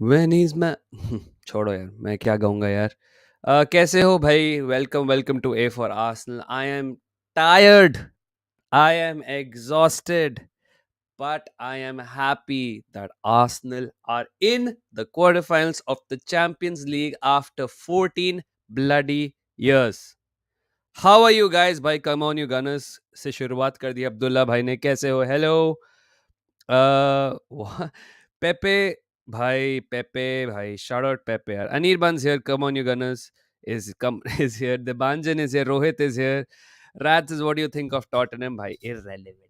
When is मैं छोड़ो यार, मैं क्या गाऊंगा यार। कैसे हो भाई? Welcome welcome to A for Arsenal. I am tired, I am exhausted, but I am happy that Arsenal are in the quarterfinals of the Champions League after 14 bloody years. How are you guys? भाई come on you gunners से शुरुआत कर दी अब्दुल्ला भाई ने। कैसे हो? Hello पेपे पेपे भाई, shout out Pepe यार। Anirban's here, come on you gunners is come is here, Debanjan is here, Rohit is here, Rats is what do you think of Tottenham भाई? Irrelevant,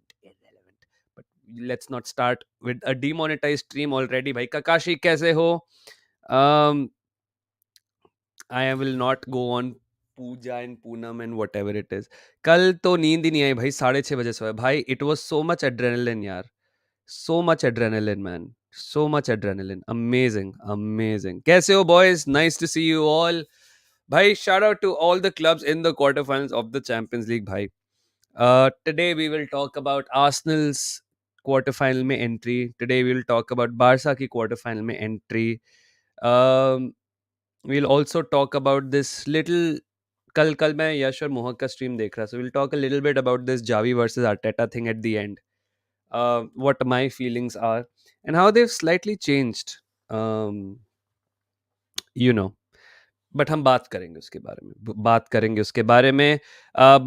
but let's not start with a demonetized stream already भाई। Kakashi कैसे हो? um I will not go on Puja and Poonam and whatever it is. कल तो नींद ही नहीं आई भाई, 6:30 बजे सोया भाई। It was so much adrenaline यार, so much adrenaline, man, so much adrenaline, amazing. Kaise ho boys? Nice to see you all bhai. Shout out to all the clubs in the quarterfinals of the Champions League bhai. Today we will talk about Arsenal's quarterfinal mein entry. Today we will talk about Barca ki quarterfinal mein entry. We'll also talk about this little, कल मैं यश और मोहक का stream देख रहा, so we'll talk a little bit about this Javi versus Arteta thing at the end. What my feelings are and how they've slightly changed, um, you know. But हम बात करेंगे उसके बारे में।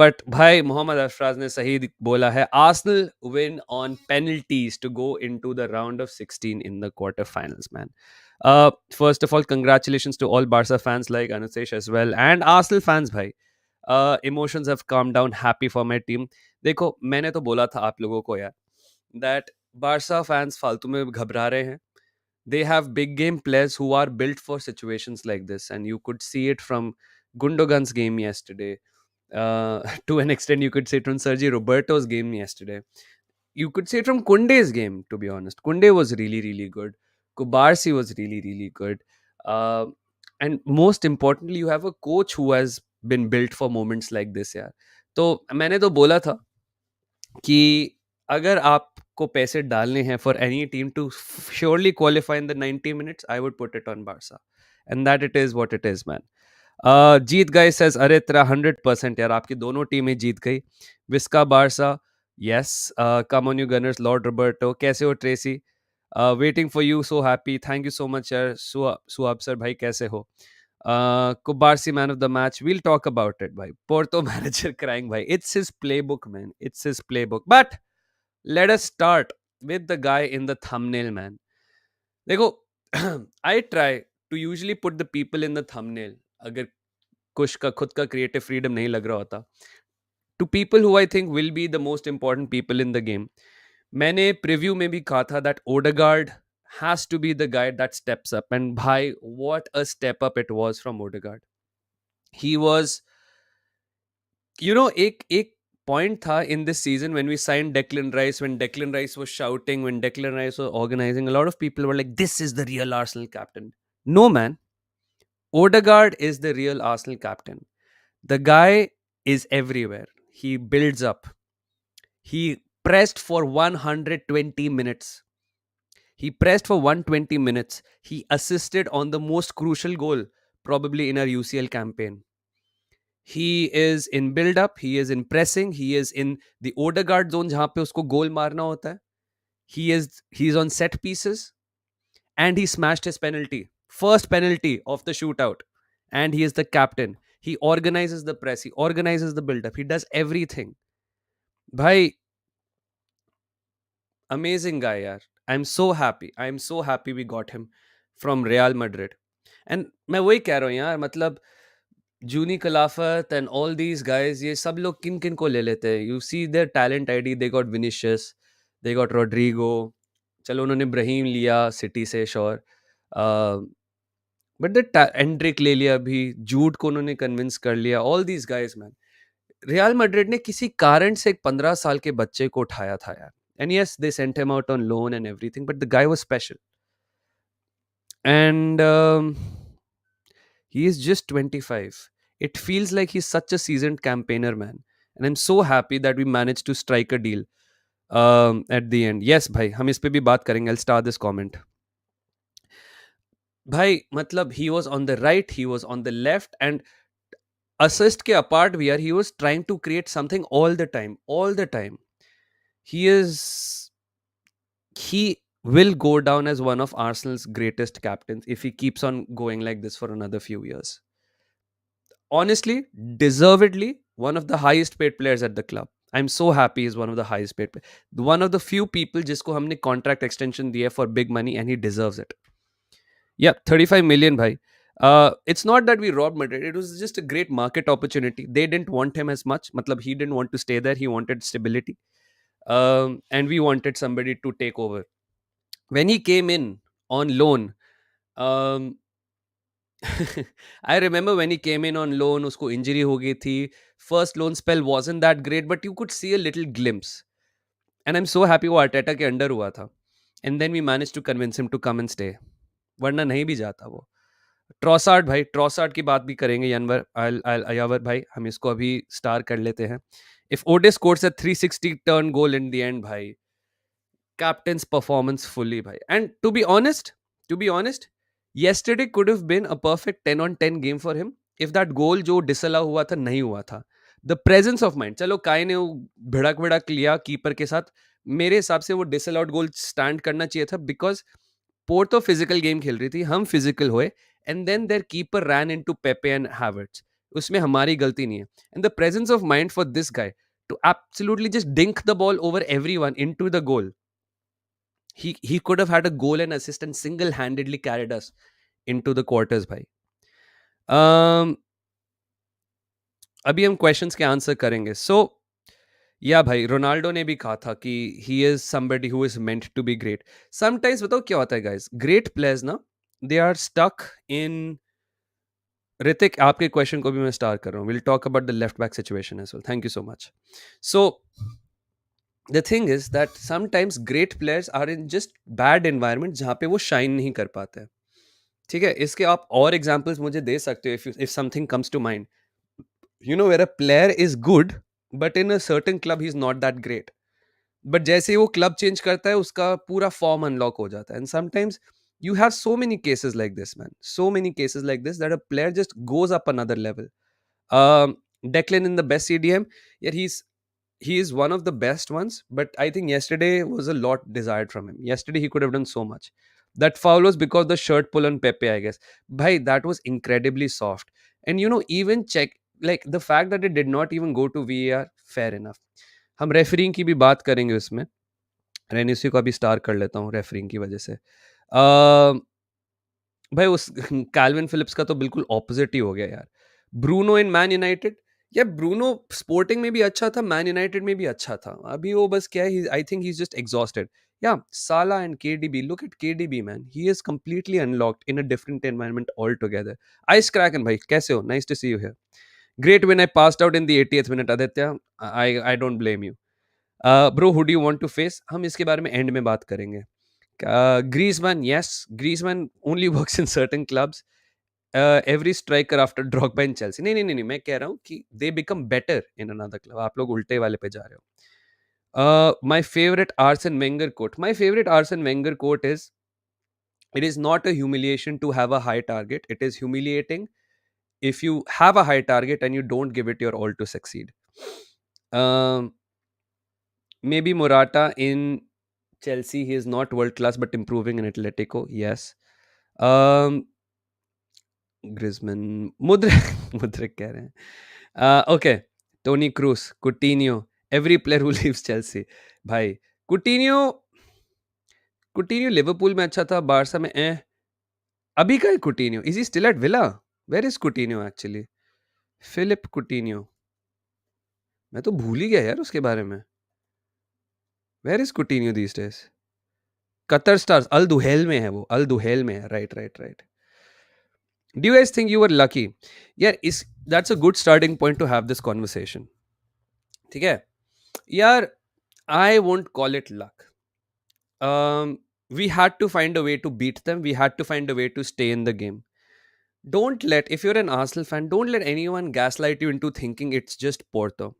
बट भाई मोहम्मद अफराज ने सही बोला है, Arsenal win on penalties to go into the round of 16 in the quarterfinals, man. First of all, congratulations to all Barca fans like Anusesh as well and Arsenal fans भाई. Emotions have calmed down, happy for my team. देखो, मैंने तो बोला था आप लोगों को यार that Barca fans फालतू में घबरा रहे हैं. They have big game players who are built for situations like this, and you could see it from Gundogan's game yesterday. To an extent, you could see it from Sergi Roberto's game yesterday. You could see it from Kunde's game, to be honest. Kunde was really good. Kubarsi was really good. Uh, and most importantly, you have a coach who has been built for moments like this, यार. तो मैंने तो बोला था कि अगर आपको पैसे डालने हैं for any team to surely qualify in the 90 minutes, I would put it on Barca, and that it is what it is, man. जीत गए सेज अरे तेरा 100% यार, आपकी दोनों टीमें जीत गई, Visca Barca. Yes, come on you Gunners. Lord Roberto कैसे हो? Tracy waiting for you, so happy, thank you so much यार. सुहाब सर भाई कैसे हो? Kubarsi man of the match. We'll talk about it, bhai. Porto manager crying, bhai. It's his playbook, man. It's his playbook. But let us start with the guy in the thumbnail, man. देखो, I try to usually put the people in the thumbnail अगर कुछ का खुद का creative freedom नहीं लग रहा होता, to people who I think will be the most important people in the game. मैंने प्रीव्यू में भी कहा था that Odegaard has to be the guy that steps up, and भाई what a step up it was from Odegaard. He was, एक point था in this season when we signed Declan Rice, when Declan Rice was shouting, when Declan Rice was organizing, a lot of people were like, this is the real Arsenal captain. No, man. Odegaard is the real Arsenal captain. The guy is everywhere. He builds up. He pressed for 120 minutes. He pressed for 120 minutes. He assisted on the most crucial goal probably in our UCL campaign. He is in build up, he is in pressing, he is in the Odegaard zone जहां पे उसको गोल मारना होता है. He's on set pieces, and he smashed his penalty, first penalty of the shootout, and he is the captain. He organizes the press, he organizes the build up, he does everything. Bhai, amazing guy yaar. I'm so happy we got him from Real Madrid. And मैं वही कह रहा हूँ यार, मतलब जूनी खिलाफत and all these guys, ये सब लोग किन किन को ले लेते हैं? You see their talent ID, they got Vinicius, they got Rodrigo, चलो उन्होंने ब्राहीम लिया सिटी से, श्योर, बट द एंड्रिक ले लिया अभी, जूड को उन्होंने कन्विंस कर लिया, all these guys, man. Real Madrid ने किसी कारण से एक 15 साल के बच्चे को उठाया था यार, and yes they sent him out on loan and everything, but the guy was special. And he is just 25. It feels like he's such a seasoned campaigner, man. And I'm so happy that we managed to strike a deal at the end. Yes, bhai, हम इस पे भी बात करेंगे. I'll start this comment. भाई मतलब he was on the right, he was on the left, and assist ke apart we are, he was trying to create something all the time. He is he will go down as one of Arsenal's greatest captains if he keeps on going like this for another few years. Honestly, deservedly one of the highest paid players at the club. I'm so happy he's one of the highest paid one of the few people जिसको हमने contract extension दिया for big money, and he deserves it. Yeah, 35 million bhai. It's not that we robbed Madrid. It was just a great market opportunity. They didn't want him as much. Matlab, he didn't want to stay there. He wanted stability. And we wanted somebody to take over. When he came in on loan, um, I remember when he came in on loan, usko injury ho gayi thi. First loan spell wasn't that great, but you could see a little glimpse. And I'm so happy वो Arteta के under हुआ था. And then we managed to convince him to come and stay. वरना नहीं भी जाता वो. Trossard भाई, ट्रॉसार्ड की बात भी करेंगे, यानवर अयावर भाई, हम इसको अभी स्टार कर लेते हैं. If Otis scores a 360 turn goal in the end भाई, captain's performance fully bhai. And to be honest, yesterday could have been a perfect 10 on 10 game for him if that goal जो disallow हुआ था नहीं हुआ था. The presence of mind, चलो काय ने वो भिड़क भिड़क लिया कीपर के साथ, मेरे हिसाब से वो डिसअलाउड गोल स्टैंड करना चाहिए था, बिकॉज पोर्टो फिजिकल गेम खेल रही थी, हम फिजिकल हुए, and then their keeper ran into Pepe and Havertz. उसमें हमारी गलती नहीं है. And the presence of mind for this guy to absolutely just dink the ball over everyone into the goal. He could have had a goal and assist and single-handedly carried us into the quarters bhai. um अभी हम questions के answer करेंगे. सो या भाई, Ronaldo ने भी कहा था कि he is somebody who is meant to be great. Sometimes बताओ क्या होता है गाइस, ग्रेट प्लेयर्स ना, they are stuck in. Hrithik, आपके क्वेश्चन को भी मैं स्टार्ट कर रहा हूँ. Will talk about the left back situation as well. Thank you so much. So the thing is that sometimes great players are in just bad environment जहाँ पे वो शाइन नहीं कर पाते हैं. ठीक है, इसके आप और एग्जाम्पल्स मुझे दे सकते हो if something comes to mind. You know, where a player is good but in a certain club he is not that great, but जैसे ही वो क्लब चेंज करता है उसका पूरा फॉर्म अनलॉक हो जाता है. And sometimes you have so many cases like this, man, so many cases like this, that a player just goes up another level. Declan in the best CDM, yeah, he is one of the best ones, but I think yesterday was a lot desired from him. Yesterday he could have done so much. That foul was because the shirt pull on Pepe, I guess. Bhai, that was incredibly soft. And you know, even check, like the fact that it did not even go to VAR, fair enough. हम referring की भी बात करेंगे उसमें. रेनिसी को अभी star कर लेता हूँ रेफरिंग की वजह से. भाई उस कैल्विन फिलिप्स का तो बिल्कुल ऑपोजिट ही हो गया यार. ब्रूनो इन मैन यूनाइटेड, या ब्रूनो स्पोर्टिंग में भी अच्छा था, मैन यूनाइटेड में भी अच्छा था. अभी वो बस क्या है, I think he is just exhausted. Yeah Salah and KDB, look at KDB man, he is completely unlocked in a different environment altogether. Ice Kraken भाई, कैसे हो? Nice to see you here. Great when I passed out in the 80th minute. Aditya, I don't blame you. Bro, who do you want to face? हम इसके बारे में and में बात करेंगे. Griezmann, yes, Griezmann only works in certain clubs. Every striker after Drogba in Chelsea. नहीं नहीं नहीं नहीं, मैं कह रहा हूँ कि they become better in another club. आप लोग उल्टे वाले पे जा रहे हो. My favorite Arsene Wenger quote. My favorite Arsene Wenger quote is, "It is not a humiliation to have a high target. It is humiliating if you have a high target and you don't give it your all to succeed." Um, Maybe Morata in Chelsea, he is not world class but improving in Atletico. Yes. Um, Griezmann, Mudrik, Mudrik कह रहे हैं. Okay, Tony Cruz, Coutinho, every player who leaves Chelsea. भाई, Coutinho, Coutinho Liverpool में अच्छा था, Barça में अभी का है Coutinho? Is he still at Villa? Where is Coutinho actually? Philip Coutinho. मैं तो भूल ही गया यार उसके बारे में. Where is Coutinho these days? Qatar stars, Al Duhail में है वो, अल दुहेल में है. Right right right. Do you guys think you were lucky? Yeah, that's a good starting point to have this conversation. ठीक है यार, I won't call it luck. We had to find a way to beat them. We had to find a way to stay in the game. Don't let, if you're an Arsenal fan, don't let anyone gaslight you into thinking it's just Porto.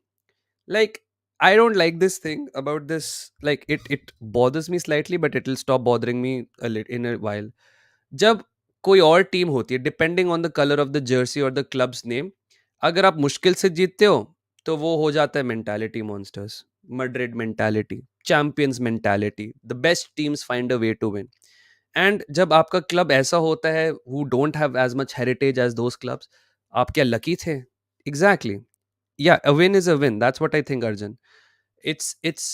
Like, I don't like this thing about this. Like, it bothers me slightly, but it'll stop bothering me in a while. जब कोई और team होती है, depending on the colour of the Jersey और the clubs name, अगर आप मुश्किल से जीतते हो तो वो हो जाता है mentality monsters, Madrid mentality, champions mentality, the best teams find a way to win. And जब आपका क्लब ऐसा होता है who don't have as much heritage as those clubs, आप क्या लकी थे? Exactly. Yeah a win is a win, that's what I think Arjun. It's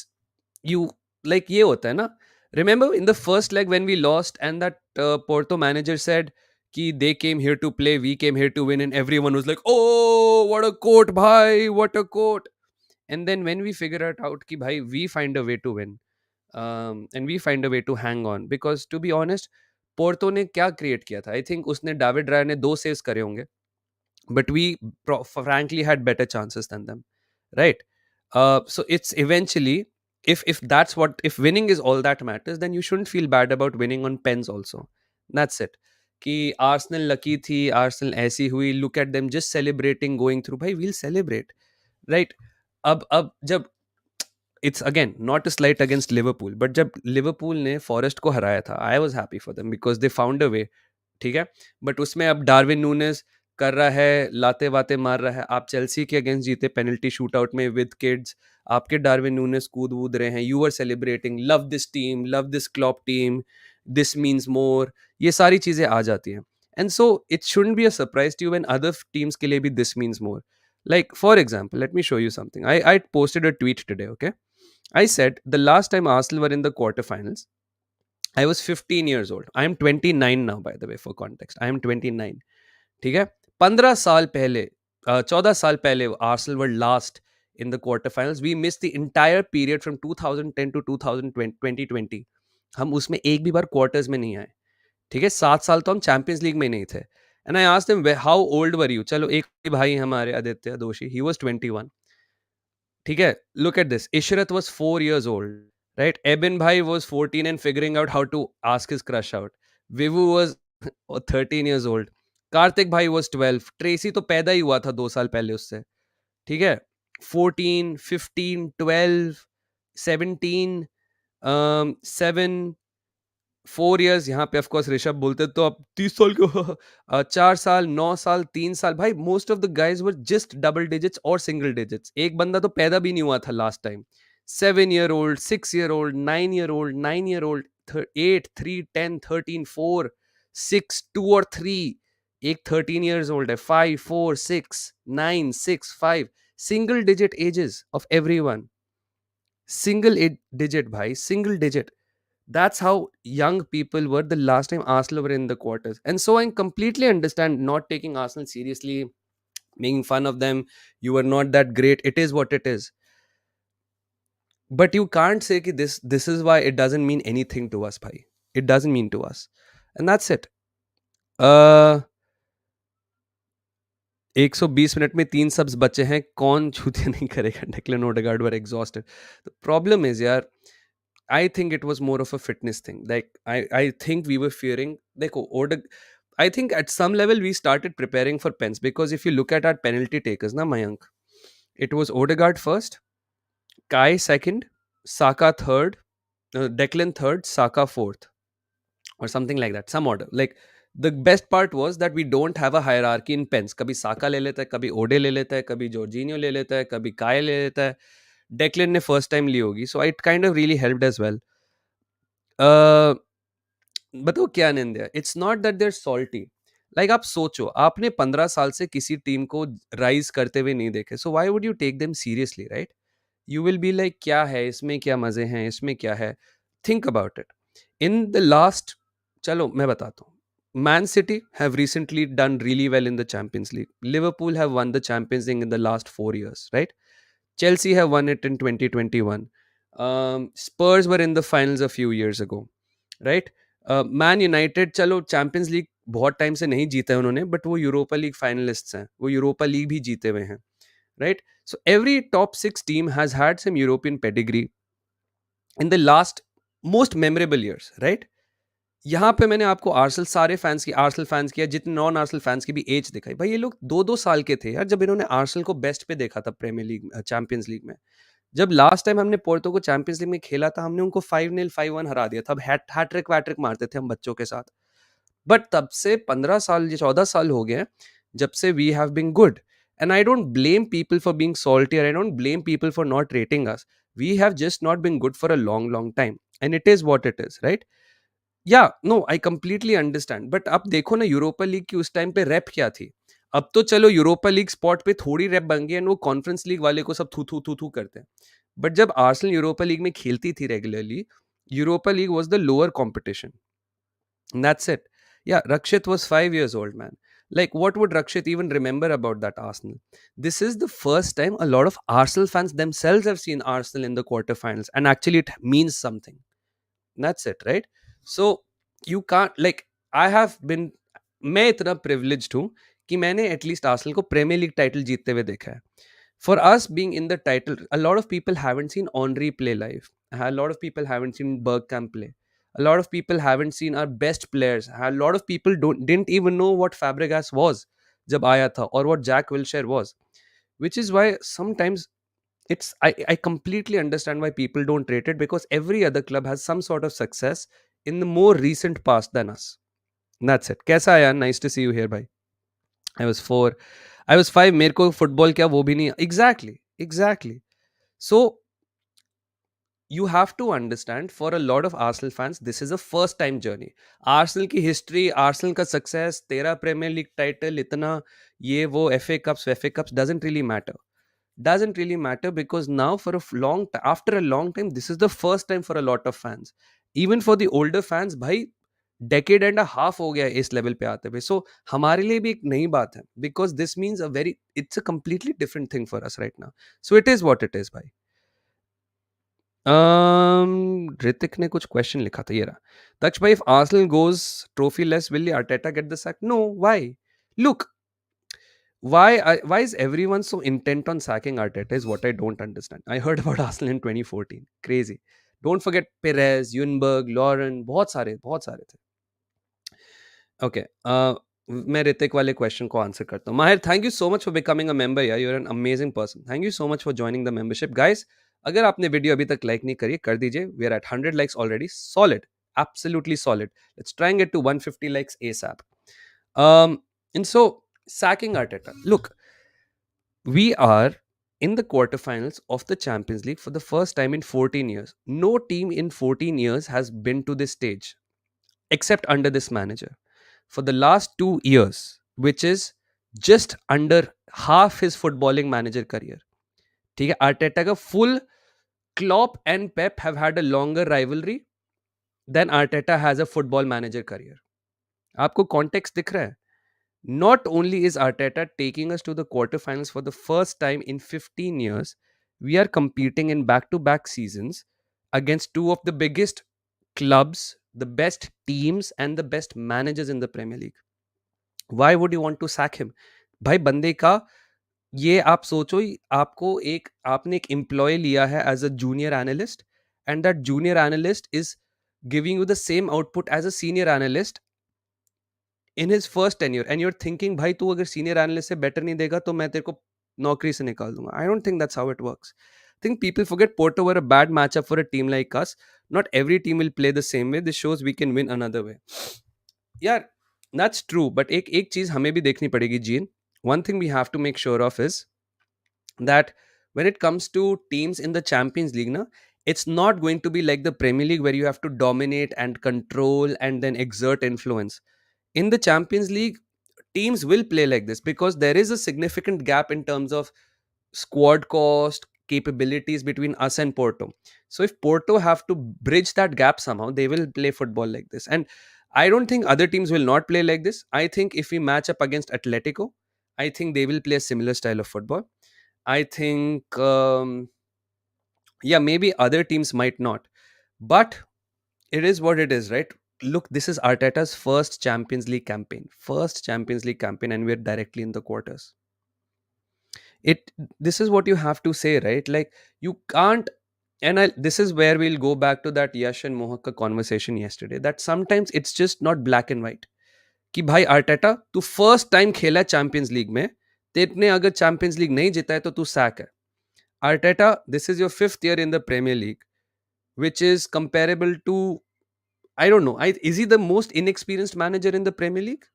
you, like ये होता है ना. Remember in the first leg when we lost and that Porto manager said कि they came here to play, we came here to win, and everyone was like, oh what a quote bhai, what a quote. And then when we figure it out कि bhai we find a way to win, and we find a way to hang on, because to be honest Porto ने क्या create किया था, I think उसने David राय ने 2 saves करे होंगे, but we frankly had better chances than them, right? So it's eventually, if that's what, if winning is all that matters, then you shouldn't feel bad about winning on pens also. That's it. कि Arsenal lucky थी, Arsenal ऐसी हुई, look at them just celebrating going through, भाई we'll celebrate, right? अब जब, it's again not a slight against Liverpool, but जब Liverpool ने Forest को हराया था, I was happy for them because they found a way, ठीक है? बट उसमें अब डार्विन नूनेस कर रहा है, लाते वाते मार रहा है. आप चेल्सी के अगेंस्ट जीते पेनल्टी शूट आउट में विद किड्स, आपके डार्विन नूनेस कूद वूद रहे हैं, you are celebrating, love this team, love this Klopp team, this means more, ये सारी चीजें आ जाती हैं. And so it shouldn't be a surprise to you when other teams के लिए भी this means more. Like for example, let me show you something. I posted a tweet today, okay? I said the last time Arsenal were in the quarterfinals, I was 15 years old. I am 29 now, by the way, for context. I am 29. ठीक है? 15 साल पहले, 14 साल पहले Arsenal were last in the quarterfinals. We missed the entire period from 2010 to 2020. हम उसमें एक भी बार क्वार्टर्स में नहीं आए. ठीक है? 7 साल तो हम चैंपियंस लीग में नहीं थे. And I asked him how old were you. चलो एक भाई हमारे आदित्य दोषी, ही वाज 21. ठीक है? Look at this. Ishrat was 4 years old, right? Ebin bhai was 14 and figuring out how to ask his crush out. Vivu was 13 years old. Kartik भाई was 12. Tracy तो पैदा ही हुआ था 2 साल पहले उससे. ठीक है? 14, 15, 12, 17, 7, 4 years. यहाँ पे ऑफकोर्स ऋषभ बोलते तो अब 30 साल के हो. 4 साल, 9 साल, 3 साल, भाई most of the guys were just double digits और सिंगल डिजिट्स. एक बंदा तो पैदा भी नहीं हुआ था last time. 7 year old, 6 year old, 9 year old, 9 year old, 8, 3, 10, 13, 4, 6, 2 और 3. एक 13 years old है, 5, 4, 6, 9, 6, 5. Single digit ages of every one. Single digit भाई, single digit. That's how young people were the last time Arsenal were in the quarters. And so I completely understand not taking Arsenal seriously, making fun of them. You were not that great. It is what it is. But you can't say कि this is why it doesn't mean anything to us, bhai. It doesn't mean to us. And that's it. 120 minute में 3 subs बचे हैं, कौन छूते नहीं करेगा. Declan Odegaard were exhausted. The problem is यार, I think it was more of a fitness thing. Like I think we were fearing. Dekho, I think at some level we started preparing for pens, because if you look at our penalty takers, na Mayank, it was Odegaard first, Kai second, Saka third, Declan third, Saka fourth, or something like that. Some order. Like the best part was that we don't have a hierarchy in pens. कभी साका ले लेता है, कभी ओडे ले लेता है, कभी Jorginho ले लेता है, कभी काय ले लेता है. डेक्लन ने फर्स्ट टाइम ली होगी, so it kind of really helped as well. बताओ क्या निंदा है. It's not that there salty. Like आप सोचो, आपने 15 साल से किसी टीम को राइज करते हुए नहीं देखे, so why would you take them seriously, right? You will be like क्या है इसमें, क्या मजे हैं इसमें, क्या है. Think about it. In the last, चलो मैं बताता हूँ. Man City have recently done really well in the Champions League. Liverpool have won the Champions League in the last 4 years, right? Chelsea have won it in 2021. Spurs were in the finals a few years ago, right? Man United चलो champions league बहुत time से नहीं जीता है उन्होंने, but वो Europa league finalists हैं, वो यूरोपा लीग भी जीते हुए हैं, right? So every top 6 team has had some European pedigree in the last most memorable years, right? यहाँ पे मैंने आपको आर्सेनल सारे फैंस की, आर्सेनल फैंस की या जितने नॉन आर्सेनल फैंस की भी एज दिखाई. भाई ये लोग 2-2 साल के थे यार जब इन्होंने आर्सेनल को बेस्ट पे देखा था प्रीमियर लीग, चैंपियंस लीग में. जब लास्ट टाइम हमने पोर्तो को चैंपियंस लीग में खेला था, हमने उनको 5-0 5-1 हरा दिया था. अब हैट्रिक वैट्रिक मारते थे हम बच्चों के साथ. बट तब से 15 साल या 14 साल हो गए हैं जब से we have been good. And I don't blame people for being salty, or I don't blame people for not rating us. We have just not been good for a long, long time. And it is what it is, right? Yeah no I completely understand, but अब देखो ना Europa league की उस time पे rap क्या थी. अब तो चलो यूरोपा लीग स्पॉट पे थोड़ी रैप बन गई, एंड वो कॉन्फ्रेंस लीग वाले को सब थू थू थू थू करते हैं. बट जब आर्सेनल यूरोपा लीग में खेलती थी regularly, Europa league was the lower competition. That's it. Yeah, Rakshit was 5 years old, man. Like, what would Rakshit even remember about that Arsenal? This is the first time a lot of Arsenal fans themselves have seen Arsenal in the quarterfinals, and actually, it means something. That's it, right? So you can't, like, I have been, मैं इतना privileged हूँ कि मैंने at least Arsenal को premiere league title जीतते हुए देखा है. For us being in the title, a lot of people haven't seen Henry play live. A lot of people haven't seen Bergkamp play. A lot of people haven't seen our best players. A lot of people didn't even know what Fabregas was जब आया था, or what Jack Wilshere was. Which is why sometimes I completely understand why people don't rate it, because every other club has some sort of success in the more recent past than us. And that's it. कैसा है यार? Nice to see you here, bhai. I was 4. I was 5. मेरे को football क्या वो भी नहीं. Exactly. So you have to understand, for a lot of Arsenal fans, this is a first time journey. Arsenal की history, Arsenal का success, 13 Premier League title, इतना ये वो FA Cups doesn't really matter. Doesn't really matter, because now for after a long time, this is the first time for a lot of fans. Even for the older fans, भाई decade and a half हो गया है इस level पे आते हुए. So हमारे लिए भी एक नई बात है, because this means it's a completely different thing for us right now. So it is what it is, भाई. ऋतिक ने कुछ क्वेश्चन लिखा था, ये रहा. दक्ष भाई, if Arsenal goes trophyless, will Arteta get the sack? No, why? Look, why is everyone so intent on sacking Arteta is what I don't understand. I heard about Arsenal in 2014. Crazy. Don't forget Perez, Junberg, Lauren, बहुत सारे थे. Okay. मैं ऋतिक वाले question को answer करता हूँ. Mahir, thank you so much for becoming a member. यार, you are an amazing person. Thank you so much for joining the membership. Guys, अगर आपने वीडियो अभी तक लाइक नहीं करी, कर दीजिए. We are at 100 likes already. Solid, absolutely solid. Let's try and get to 150 likes ASAP. And so, sacking Arteta. Look, we are in the quarterfinals of the Champions League for the first time in 14 years. No team in 14 years has been to this stage except under this manager. For the last 2 years, which is just under half his footballing manager career. ठीक है, Arteta का full Klopp and Pep have had a longer rivalry than Arteta has a football manager career. आपको context दिख रहा है? Not only is Arteta taking us to the quarterfinals for the first time in 15 years, we are competing in back-to-back seasons against two of the biggest clubs, the best teams, and the best managers in the Premier League. Why would you want to sack him? भाई, बंदे का ये आप सोचो, आपने एक employee लिया है as a junior analyst, and that junior analyst is giving you the same output as a senior analyst in his first tenure, and you're thinking भाई तू अगर सीनियर एनालिस्ट से बेटर नहीं देगा तो मैं तेरे को नौकरी से निकाल दूंगा. आई don't think that's how it works. Think people forget Porto were a bad matchup for a team like us. Not every team will play the same way. This shows we can win another way. यार, that's true, but एक चीज हमें भी देखनी पड़ेगी, gene. One thing we have to make sure of is that when it comes to teams in the Champions League, na, it's not going to be like the Premier League where you have to dominate and control and then exert influence. In the Champions League, teams will play like this because there is a significant gap in terms of squad cost, capabilities between us and Porto. So if Porto have to bridge that gap somehow, they will play football like this. And I don't think other teams will not play like this. I think if we match up against Atletico, I think they will play a similar style of football. I think, yeah, maybe other teams might not. But it is what it is, right? Look, this is Arteta's first Champions League campaign. First Champions League campaign, and we're directly in the quarters. This is what you have to say, right? Like, you can't, and this is where we'll go back to that Yash and Mohak ka conversation yesterday, that sometimes it's just not black and white. कि भाई Arteta, तू first time खेला champions league में, तेरे अगर champions league नहीं जीता है तो तू सैक है. Arteta, this is your 5th year in the Premier League, which is comparable to, I don't know. Is he the most inexperienced manager in the Premier League?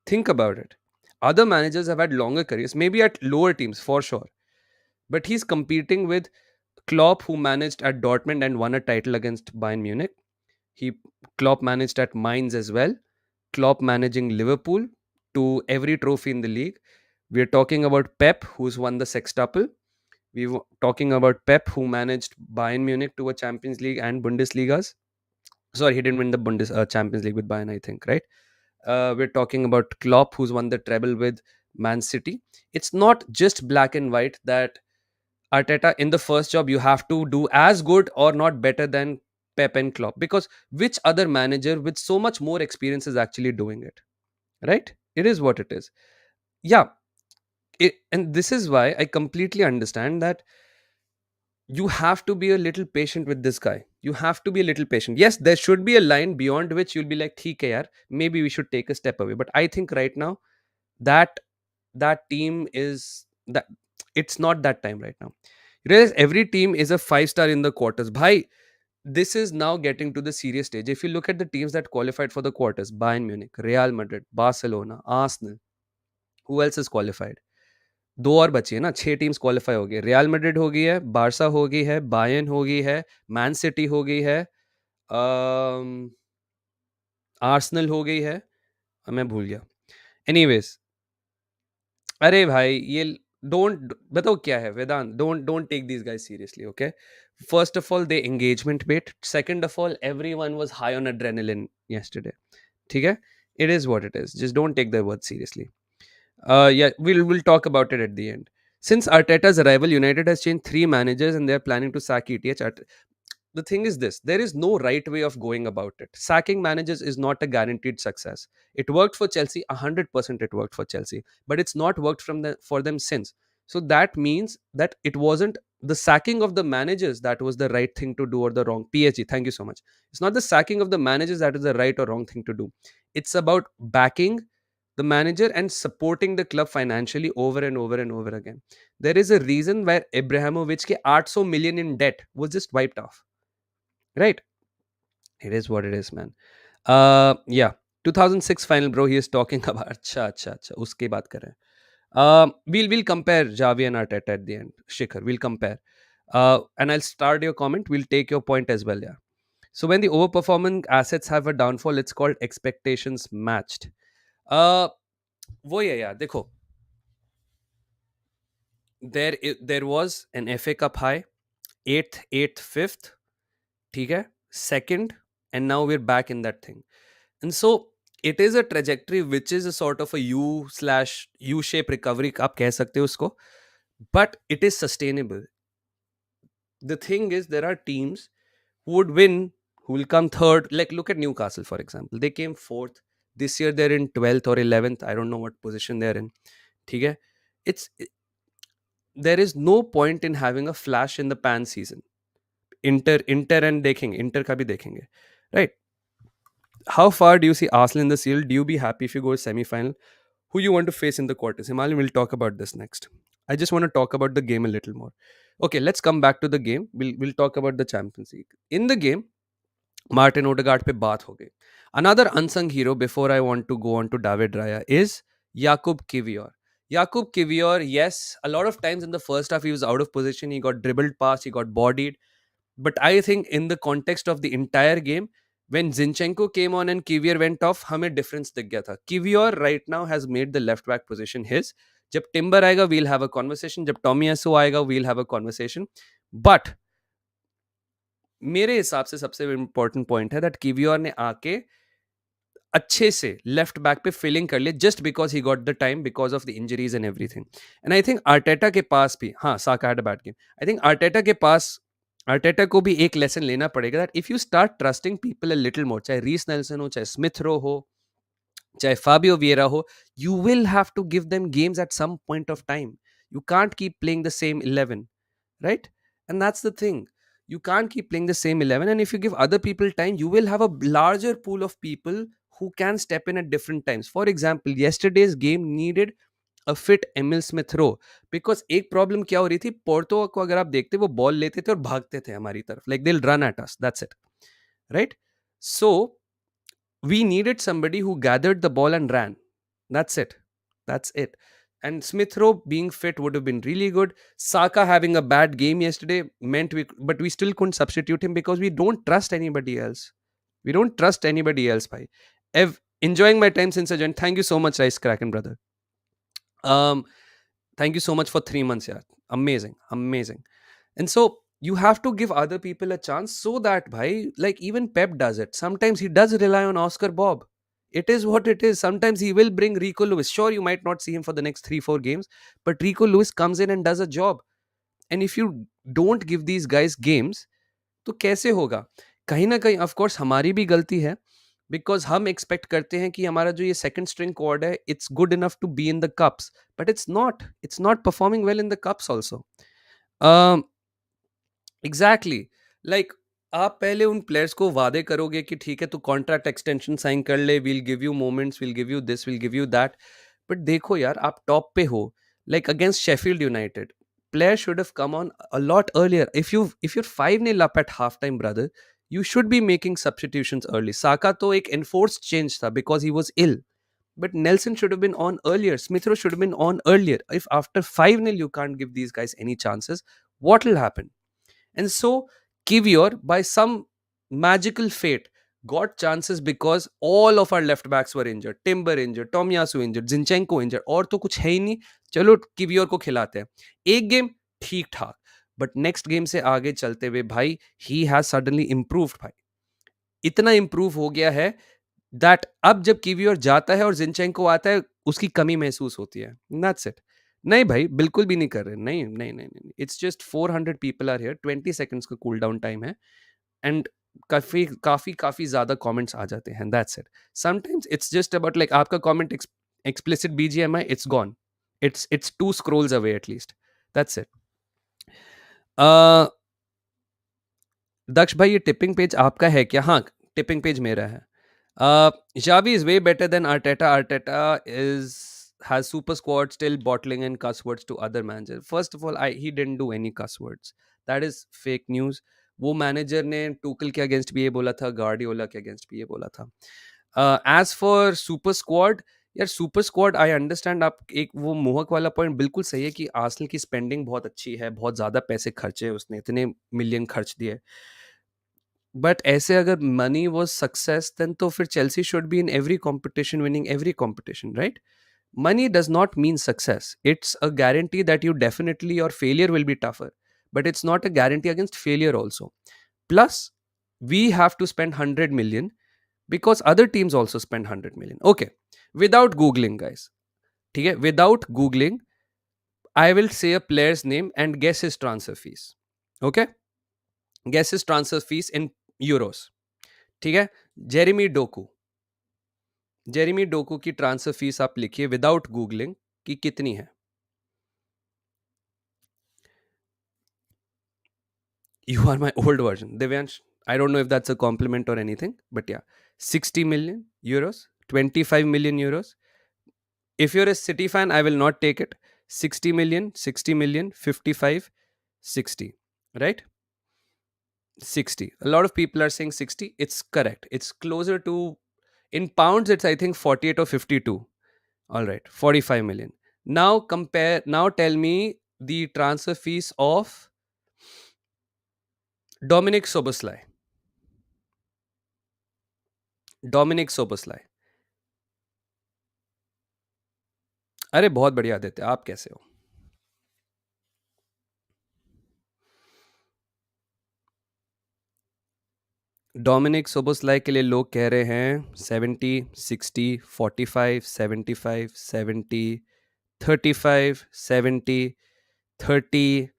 Think about it. Other managers have had longer careers, maybe at lower teams for sure. But he's competing with Klopp, who managed at Dortmund and won a title against Bayern Munich. He Klopp managed at Mainz as well. Klopp managing Liverpool to every trophy in the league. We're talking about Pep, who's won the sextuple. We were talking about Pep, who managed Bayern Munich to a Champions League and Bundesligas. Sorry, he didn't win the Champions League with Bayern, I think, right? We're talking about Klopp, who's won the treble with Man City. It's not just black and white that Arteta in the first job you have to do as good or not better than Pep and Klopp, because which other manager with so much more experience is actually doing it, right? It is what it is. Yeah, and this is why I completely understand that you have to be a little patient with this guy. You have to be a little patient. Yes, there should be a line beyond which you'll be like, "ठीक है यार, maybe we should take a step away." But I think right now that that team is that it's not that time right now. You realize every team is a five-star in the quarters. Bhai, this is now getting to the serious stage. If you look at the teams that qualified for the quarters, Bayern Munich, Real Madrid, Barcelona, Arsenal, who else is qualified? दो और बची है ना, छह teams qualify हो गई, real Madrid हो गई है, बारसा हो गई है, बायर्न हो गई है, मैन सिटी हो गई है, आर्सेनल हो गई है, मैं भूल गया। एनीवेज, अरे भाई ये डोंट बताओ क्या है Vedant, don't don't take this guys seriously, okay? First of all the engagement bet, second of all everyone was high on adrenaline yesterday, ठीक है? It is what it is, just don't take the word seriously. Yeah, we'll talk about it at the end. Since Arteta's arrival, United has changed three managers and they're planning to sack ETH. The thing is this: there is no right way of going about it. Sacking managers is not a guaranteed success. It worked for Chelsea, 100% it worked for Chelsea, but it's not worked for them since. So that means that it wasn't the sacking of the managers that was the right thing to do or the wrong. PSG, thank you so much. It's not the sacking of the managers that is the right or wrong thing to do. It's about backing the manager and supporting the club financially over and over and over again. There is a reason where Abramovich ke 800 million in debt was just wiped off, right? It is what it is, man. Yeah, 2006 final, bro. He is talking about. अच्छा अच्छा अच्छा उसके बात कर रहे हैं. We'll compare Javi and Arteta at the end. Shikhar, we'll compare. And I'll start your comment. We'll take your point as well. Yeah. So when the overperforming assets have a downfall, it's called expectations matched. Uh, वो ये यार देखो, there was an FA Cup high, eighth, fifth, ठीक है, second, and now we're back in that thing. And so it is a trajectory which is a sort of a U shape recovery, आप कह सकते हो उसको, but it is sustainable. The thing is, there are teams who would win, who will come third. Like look at Newcastle, for example. They came fourth. This year they're in 12th or 11th. I don't know what position they're in. ठीक है? It's there is no point in having a flash in the pan season. Inter and देखेंगे, Inter का भी देखेंगे, right? How far do you see Arsenal in the seal? Do you be happy if you go to semi-final? Who you want to face in the quarters? Himalayan will talk about this next. I just want to talk about the game a little more. Okay, let's come back to the game. We'll talk about the Champions League. In the game, Martin Odegaard पे बात हो गई. Another unsung hero before I want to go on to David Raya is Jakub Kivior. Jakub Kivior, yes, a lot of times in the first half he was out of position. He got dribbled past, he got bodied. But I think in the context of the entire game, when Zinchenko came on and Kivior went off, हमें difference दिख गया था. Kivior right now has made the left back position his. जब Timber आएगा, we'll have a conversation. जब Tomiyasu आएगा, we'll have a conversation. But मेरे हिसाब से सबसे इम्पोर्टेंट पॉइंट है दैट किवियोर ने आके अच्छे से लेफ्ट बैक पे फिलिंग कर लिया just because he got the time because of the injuries and everything. And I think Arteta के पास भी, हाँ, Saka had a bad game. I think Arteta को भी एक लेसन लेना पड़ेगा that if you start trusting people a little more, चाहे रीस नेल्सन हो, चाहे स्मिथ रो हो, चाहे फाबियो विएरा हो, you will have to give them games at some point of time. You can't keep playing the same 11, right? And that's the thing. You can't keep playing the same 11. And if you give other people time, you will have a larger pool of people who can step in at different times. For example, yesterday's game needed a fit Emil Smith Rowe, because एक problem क्या हो रही थी, Porto को अगर आप देखते वो बॉल लेते थे और भागते थे हमारी तरफ, like they'll run at us, that's it, right? So we needed somebody who gathered the ball and ran. That's it. That's it. And Smith Rowe being fit would have been really good. Saka having a bad game yesterday meant but we still couldn't substitute him because we don't trust anybody else. We don't trust anybody else, bhai. Enjoying my time since I joined. Thank you so much, Rice Kraken, brother. Um, Thank you so much for 3 months, yeah. Amazing, amazing. And so you have to give other people a chance so that, bhai, like even Pep does it. Sometimes he does rely on Oscar Bob. It is what it is. Sometimes he will bring Rico Lewis. Sure, you might not see him for the next 3, 4 games, but Rico Lewis comes in and does a job. And if you don't give these guys games, तो कैसे होगा? कहीं न कहीं of course हमारी भी गलती है, बिकॉज़ हम एक्सपेक्ट करते हैं कि हमारा जो ये सेकंड स्ट्रिंग क्वाड है, it's good enough to be in the cups, but it's not performing well in the cups also. Uh, exactly, like आप पहले उन प्लेयर्स को वादे करोगे कि ठीक है तू कॉन्ट्रैक्ट एक्सटेंशन साइन कर ले, will give you moments, will give you this, will give you that, but देखो यार आप टॉप पे हो, like against Sheffield United, player should have come on a lot earlier. If you're 5-0 up at halftime, brother, you should be making substitutions early. Saka to ek enforced change tha because he was ill, but Nelson should have been on earlier, Smith Rowe should have been on earlier. If after 5-0 you can't give these guys any chances, what will happen? And so Kivior, by some magical fate, got chances because all of our left backs were injured. Timber injured, Tomiyasu injured, Zinchenko injured. और तो कुछ है ही नहीं, चलो किवियोर को खिलाते हैं. एक गेम ठीक ठाक, बट नेक्स्ट गेम से आगे चलते हुए भाई ही हैज सडनली इम्प्रूव्ड भाई. इतना इम्प्रूव हो गया है दैट अब जब किवियोर जाता है और जिनचेंको आता है उसकी कमी महसूस होती है. That's it. नहीं भाई बिल्कुल भी नहीं कर रहे. नहीं नहीं नहीं नहीं. It's just 400 people are here. 20 seconds का कूल डाउन टाइम है एंड काफी काफी काफी ज्यादा कमेंट्स आ जाते हैं. That's it. Sometimes it's just about like आपका comment explicit BGMI it's gone. It's 2 scrolls away at least. That's it. Daksh भाई ये टिपिंग पेज आपका है क्या? हाँ, टिपिंग पेज मेरा है. Xavi is way better than Arteta. Arteta has super squad still bottling in cuss words to other managers. First of all, he didn't do any cuss words. That is fake news. वो manager ने Tuchel के against भी ये बोला था, Guardiola के against भी ये बोला था. एज फॉर सुपर स्क्वाड, यार सुपर स्क्वाड आई अंडरस्टैंड. आप एक वो मोहक वाला पॉइंट बिल्कुल सही है कि आर्सेनल की स्पेंडिंग बहुत अच्छी है, बहुत ज़्यादा पैसे खर्चे उसने, इतने मिलियन खर्च दिए. बट ऐसे अगर मनी वाज सक्सेस देन तो फिर Chelsea should be in every competition, winning every competition, right? Money does not mean success. It's a guarantee that you definitely your failure will be tougher, but it's not a guarantee against failure also. Plus, we have to spend 100 million because other teams also spend 100 million. Okay, without googling, guys. Okay, without googling, I will say a player's name and guess his transfer fees. Okay, guess his transfer fees in euros. ठीक है, Jeremy Docu की transfer fees आप लिखिए without googling कि कितनी है. You are my old version, Divyansh. I don't know if that's a compliment or anything, but yeah, 60 million euros, 25 million euros. If you're a City fan, I will not take it. 60 million, 60 million, 55, 60, right? 60. A lot of people are saying 60. It's correct. It's closer to, in pounds, it's I think 48 or 52. All right, 45 million. Now tell me the transfer fees of Dominic Soboslai. अरे बहुत बढ़िया देते, आप कैसे हो? Dominic सोबोस्लाई के लिए लोग कह रहे हैं 70, 60, 45, 75, 70, 35, 70, 30,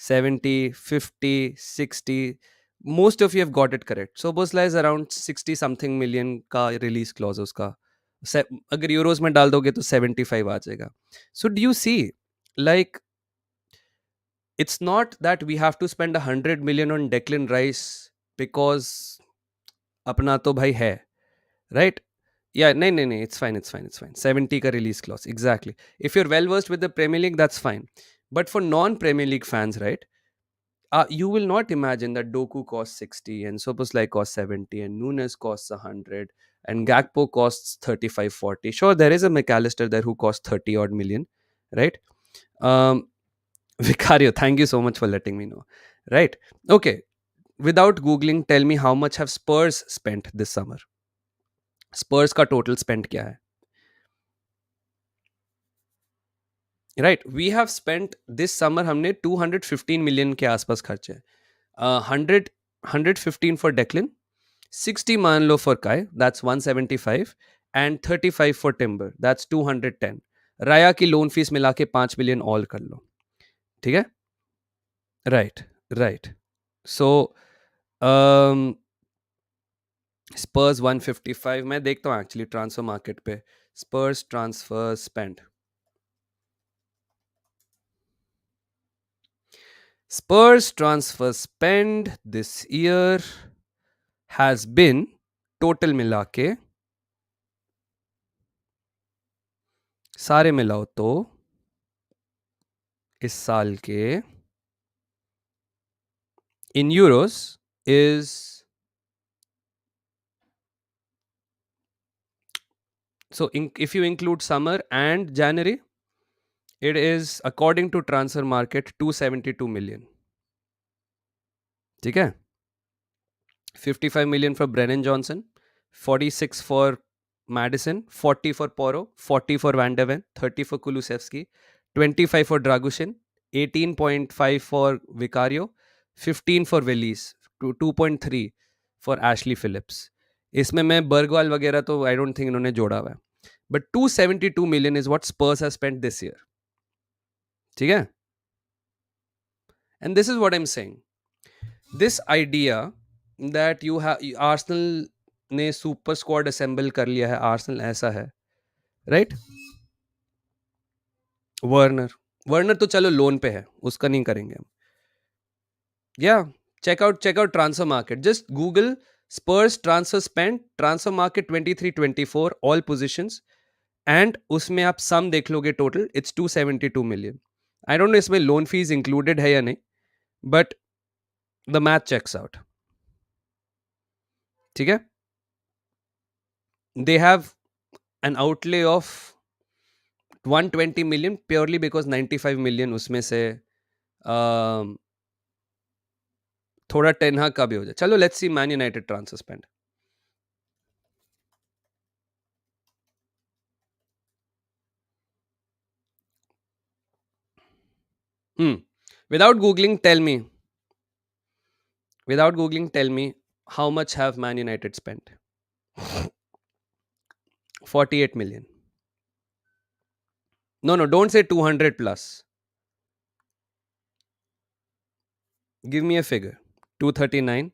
70, 50, 60. Most of you have got it correct. Soboslai is around 60 something million का रिलीज क्लॉज उसका. अगर यूरोज में डाल दोगे तो 75 आ जाएगा. So do you see, like, it's not that we have to spend 100 million on Declan Rice because अपना तो भाई है, right? Yeah, नहीं, it's fine. 70 का release clause, exactly. If you're well versed with the Premier League, that's fine. But for non-Premier League fans, right? You will not imagine that Doku costs 60 and Soposlai costs 70 and Nunes costs 100 and Gakpo costs 35, 40. Sure, there is a McAllister there who costs 30 odd million, right? Um, Vicario, thank you so much for letting me know. Right. Okay. Without Googling, tell me how much have Spurs spent this summer? Spurs का total spent क्या है? Right. We have spent this summer हमने 215 million के आसपास खर्चे. 115 for Declan, 60 मान लो for Kai, that's 175, and 35 for Timber, that's 210. राया की loan fees मिला के 5 मिलियन ऑल कर लो. ठीक है? Right right. So Spurs 155. मैं देखता हूँ एक्चुअली ट्रांसफर मार्केट पे Spurs transfer spend. Spurs transfer spend this year has been total मिला के सारे मिलाओ तो इस साल के in euros is, so if you include summer and January, it is according to transfer market 272 million. ठीक है? 55 million for Brennan Johnson, 46 for Madison, 40 for Poro, 40 for Van de Ven, 30 for Kulusevski, 25 for Dragushin, 18.5 for Vicario, 15 for Velis, 2.3 for Ashley Phillips. इसमें मैं बर्गवाल वगैरह तो आई don't think इन्होंने जोड़ा हुआ है. But 272 million is what Spurs has spent this year. ठीक है? And this is what I'm saying. This idea that you have Arsenal ने सुपर स्क्वाड असेंबल कर लिया है, आर्सेनल ऐसा है, राइट? वर्नर वर्नर तो चलो लोन पे है, उसका नहीं करेंगे हम. Yeah check out transfer market, just Google Spurs transfer spend transfer market 23-24 all positions and उसमें आप सम देख लोगे total, it's 272 million. I don't know इसमें लोन फीस इंक्लूडेड है या नहीं, but the math checks out. ठीक है? They have an outlay of 120 million purely because 95 million उसमें से थोड़ा टेनहाग का भी हो जाए. चलो let's see man United transfer spend. Without googling tell me how much have Man United spent? 48 million. No, don't say 200 plus. Give me a figure. 239,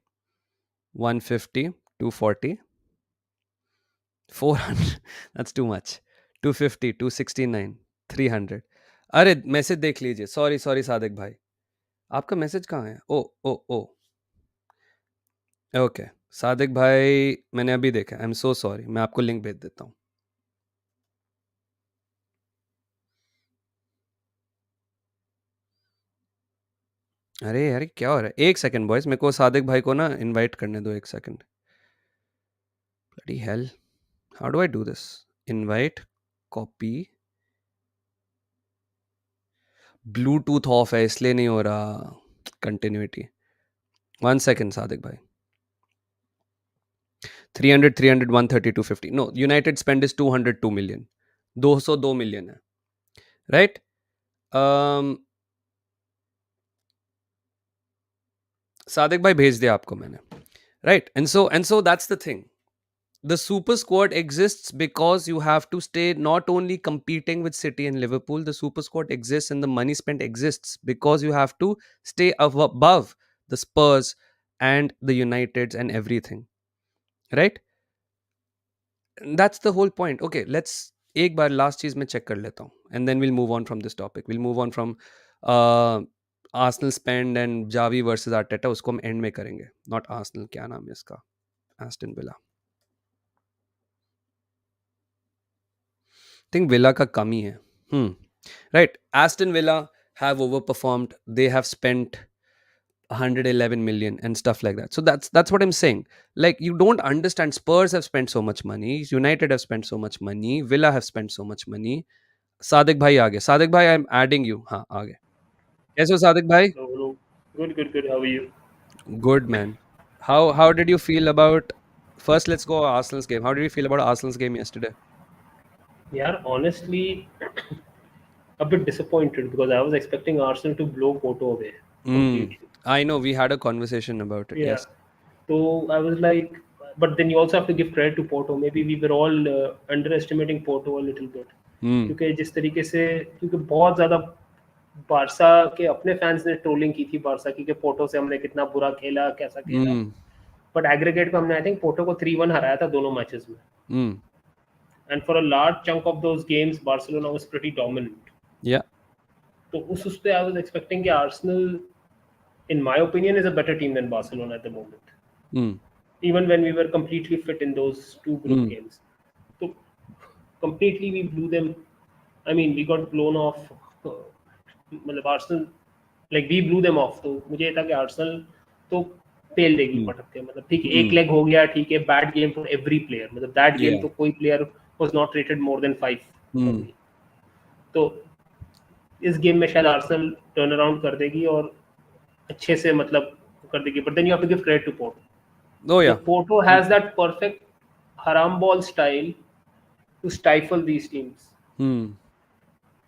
150, 240, 400. That's too much. 250, 269, 300. अरे message देख लीजिए. सॉरी सादिक भाई, आपका मैसेज कहाँ है? ओ okay Sadiq भाई, मैंने अभी देखा. आई एम सो सॉरी, मैं आपको लिंक भेज देता हूँ. अरे यार क्या हो रहा है? एक सेकंड बॉयज, मेरे को सादिक भाई को ना इनवाइट करने दो. एक second. Bloody hell, how do I do this? Invite, copy. Bluetooth of है इसलिए नहीं हो रहा कंटिन्यूटी. 1 second सादिक भाई. 300, 300, 130, 250. No, United spend is 202 million. 202 million है, right? सादिक भाई भेज दिया आपको मैंने, right? And so that's the thing. The super squad exists because you have to stay not only competing with City and Liverpool. The super squad exists and the money spent exists because you have to stay above the Spurs and the Uniteds and everything, right? That's the whole point. Okay, let's एक बार last चीज मैं check कर लेता हूँ and then we'll move on from this topic. We'll move on from Arsenal spend and Javi versus Arteta. उसको हम and में करेंगे. Not Arsenal, क्या नाम है इसका? Aston Villa. थिंक विला का कमी है. Right. Aston villa have overperformed. They have spent 111 million and stuff like that. So that's what I'm saying. Like, you don't understand. Spurs have spent so much money. United have spent so much money. Villa have spent so much money. Sadik bhai aa gaya. Sadik bhai, I'm adding you. हाँ आ गए. कैसे हो Sadiq bhai? No, no. Good, good, good. How are you? Good, man. How did you feel about? First, let's go Arsenal's game. How did you feel about Arsenal's game yesterday? Yeah, honestly, a bit disappointed because I was expecting Arsenal to blow Porto away Mm. completely. I know we had a conversation about it. Yeah. Yes. So I was like, but then you also have to give credit to Porto. Maybe we were all underestimating Porto a little bit. Hmm. क्योंकि जिस तरीके से क्योंकि बहुत ज़्यादा Barça के अपने fans ने ट्रोलिंग की थी बारसा की कि पोर्टो से हमने कितना बुरा खेला कैसा खेला Hmm. बट एग्रीगेट पे हमने आई थिंक पोर्टो को 3-1 हराया था दोनों मैचेस में Hmm. And for a large chunk of those games Barcelona was pretty dominant Yeah. तो उस पे आई वाज एक्सपेक्टिंग कि Arsenal in my opinion is a better team than Barcelona at the moment Hmm. even when we were completely fit in those two group Hmm. games so completely we blew them I mean we got blown off मतलब Arsenal like we blew them off तो मुझे ये था कि Arsenal तो fail देगी Hmm. पटक के मतलब ठीक है एक Hmm. लेग हो गया ठीक है bad game for every player मतलब दैट गेम Yeah. तो कोई player was not rated more than 5 for Hmm. मी तो इस गेम में शायद आर्सेनल टर्न अराउंड कर देगी और अच्छे से मतलब कर देगी but then you have to give credit to Porto Oh कि yeah. Porto has that perfect हराम ball style to stifle these teams Hmm.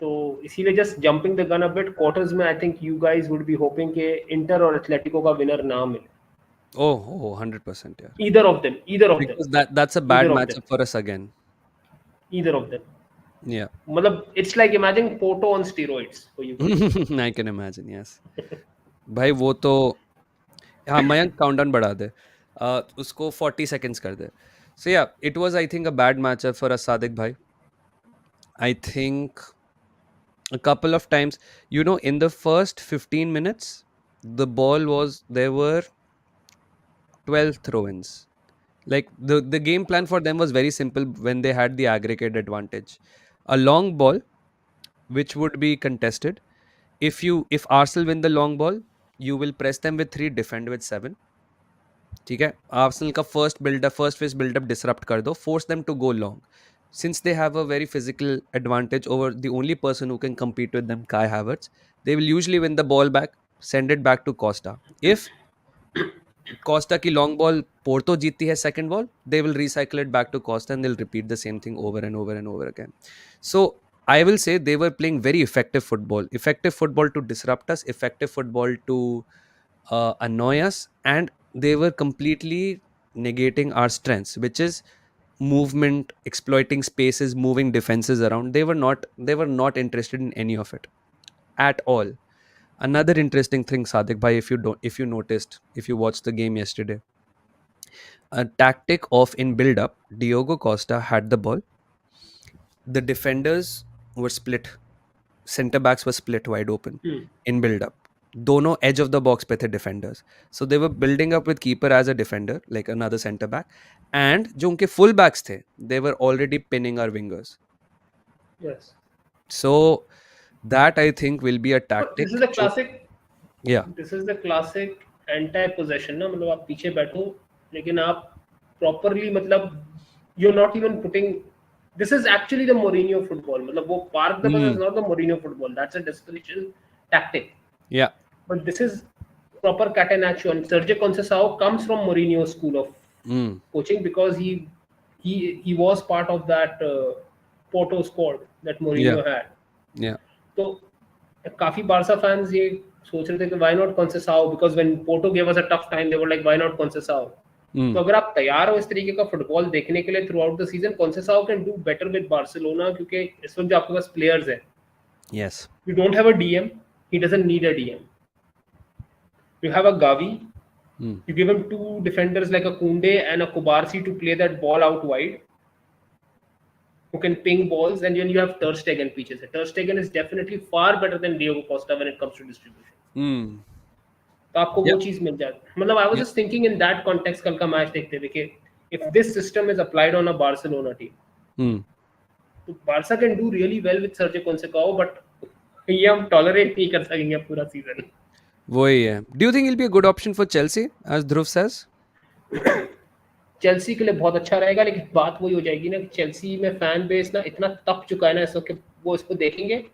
तो इसीलिए just jumping the gun a bit quarters में I think you guys would be hoping कि Inter और Atletico का winner ना मिले Oh, 100%. Yeah. either of them Because that's a bad either of them matchup for us again. either of them Yeah. मतलब it's like imagine Porto on steroids for you guys I can imagine. Yes. भाई वो तो हाँ Mayank countdown बढ़ा दे उसको 40 seconds कर दे so yeah it was I think a bad matchup for Sadik bhai I think a couple of times in the first 15 minutes the ball was there were 12 throw-ins like the game plan for them was very simple when they had the aggregate advantage a long ball which would be contested if Arsenal win the long ball you will press them with 3 defend with 7 ठीक है Arsenal का first phase buildup disrupt कर दो force them to go long since they have a very physical advantage over the only person who can compete with them Kai Havertz they will usually win the ball back send it back to Costa if Costa की long ball Porto जीतती है second ball they will recycle it back to Costa and they'll repeat the same thing over and over and over again so I will say they were playing very effective football to disrupt us effective football to annoy us and they were completely negating our strengths which is movement exploiting spaces moving defenses around they were not interested in any of it at all another interesting thing Sadik bhai if you noticed if you watched the game yesterday a tactic of in build up Diogo Costa had the ball the defenders were split center backs were split wide open hmm. in build up दोनों edge of the box पे थे defenders so they were building up with keeper as a defender like another center back and जो उनके full backs थे they were already pinning our wingers yes so that I think will be a but tactic this is the जो classic yeah this is the classic anti possession ना मतलब आप पीछे बैठो लेकिन आप प्रॉपरली मतलब you are not even putting this is actually the Mourinho football मतलब वो park the bus is mm, not the Mourinho football that's a desperation tactic yeah but this is proper catenaccio and Sergio Conceição comes from Mourinho's school of mm, coaching because he was part of that Porto squad that yeah Mourinho had yeah तो काफी Barca fans ये सोच रहे थे कि why not Conceicao because when Porto gave us a tough time they were like why not Conceicao तो mm, अगर आप तैयार हो इस तरीके का फुटबॉल देखने के लिए throughout the season Conceicao can do better with Barcelona क्योंकि इस वक्त जो आपके पास प्लेयर्स हैं yes you don't have a DM he doesn't need a DM you have a Gavi mm, you give him two defenders like a Kunde and a Kubarsi to play that ball out wide who can ping balls and then you have Ter Stegen पीछे से Ter Stegen is definitely far better than Diego Costa when it comes to distribution mm, तो आपको yeah वो चीज मिल जाती मतलब I was yeah just thinking in that context कल का मैच देखते हुए कि if this system is applied on a Barcelona team mm, तो Barca can do really well with Sergio Conceicao but ये हम टॉलरेट नहीं कर सकेंगे पूरा सीजन वही है. Do you think he'll be a good option for Chelsea, as Dhruv says? Chelsea के लिए बहुत अच्छा रहेगा, लेकिन बात वही हो जाएगी ना कि चेल्सी में फैन बेस ना इतना तप चुका है ना इस वक्त कि वो इसको देखेंगे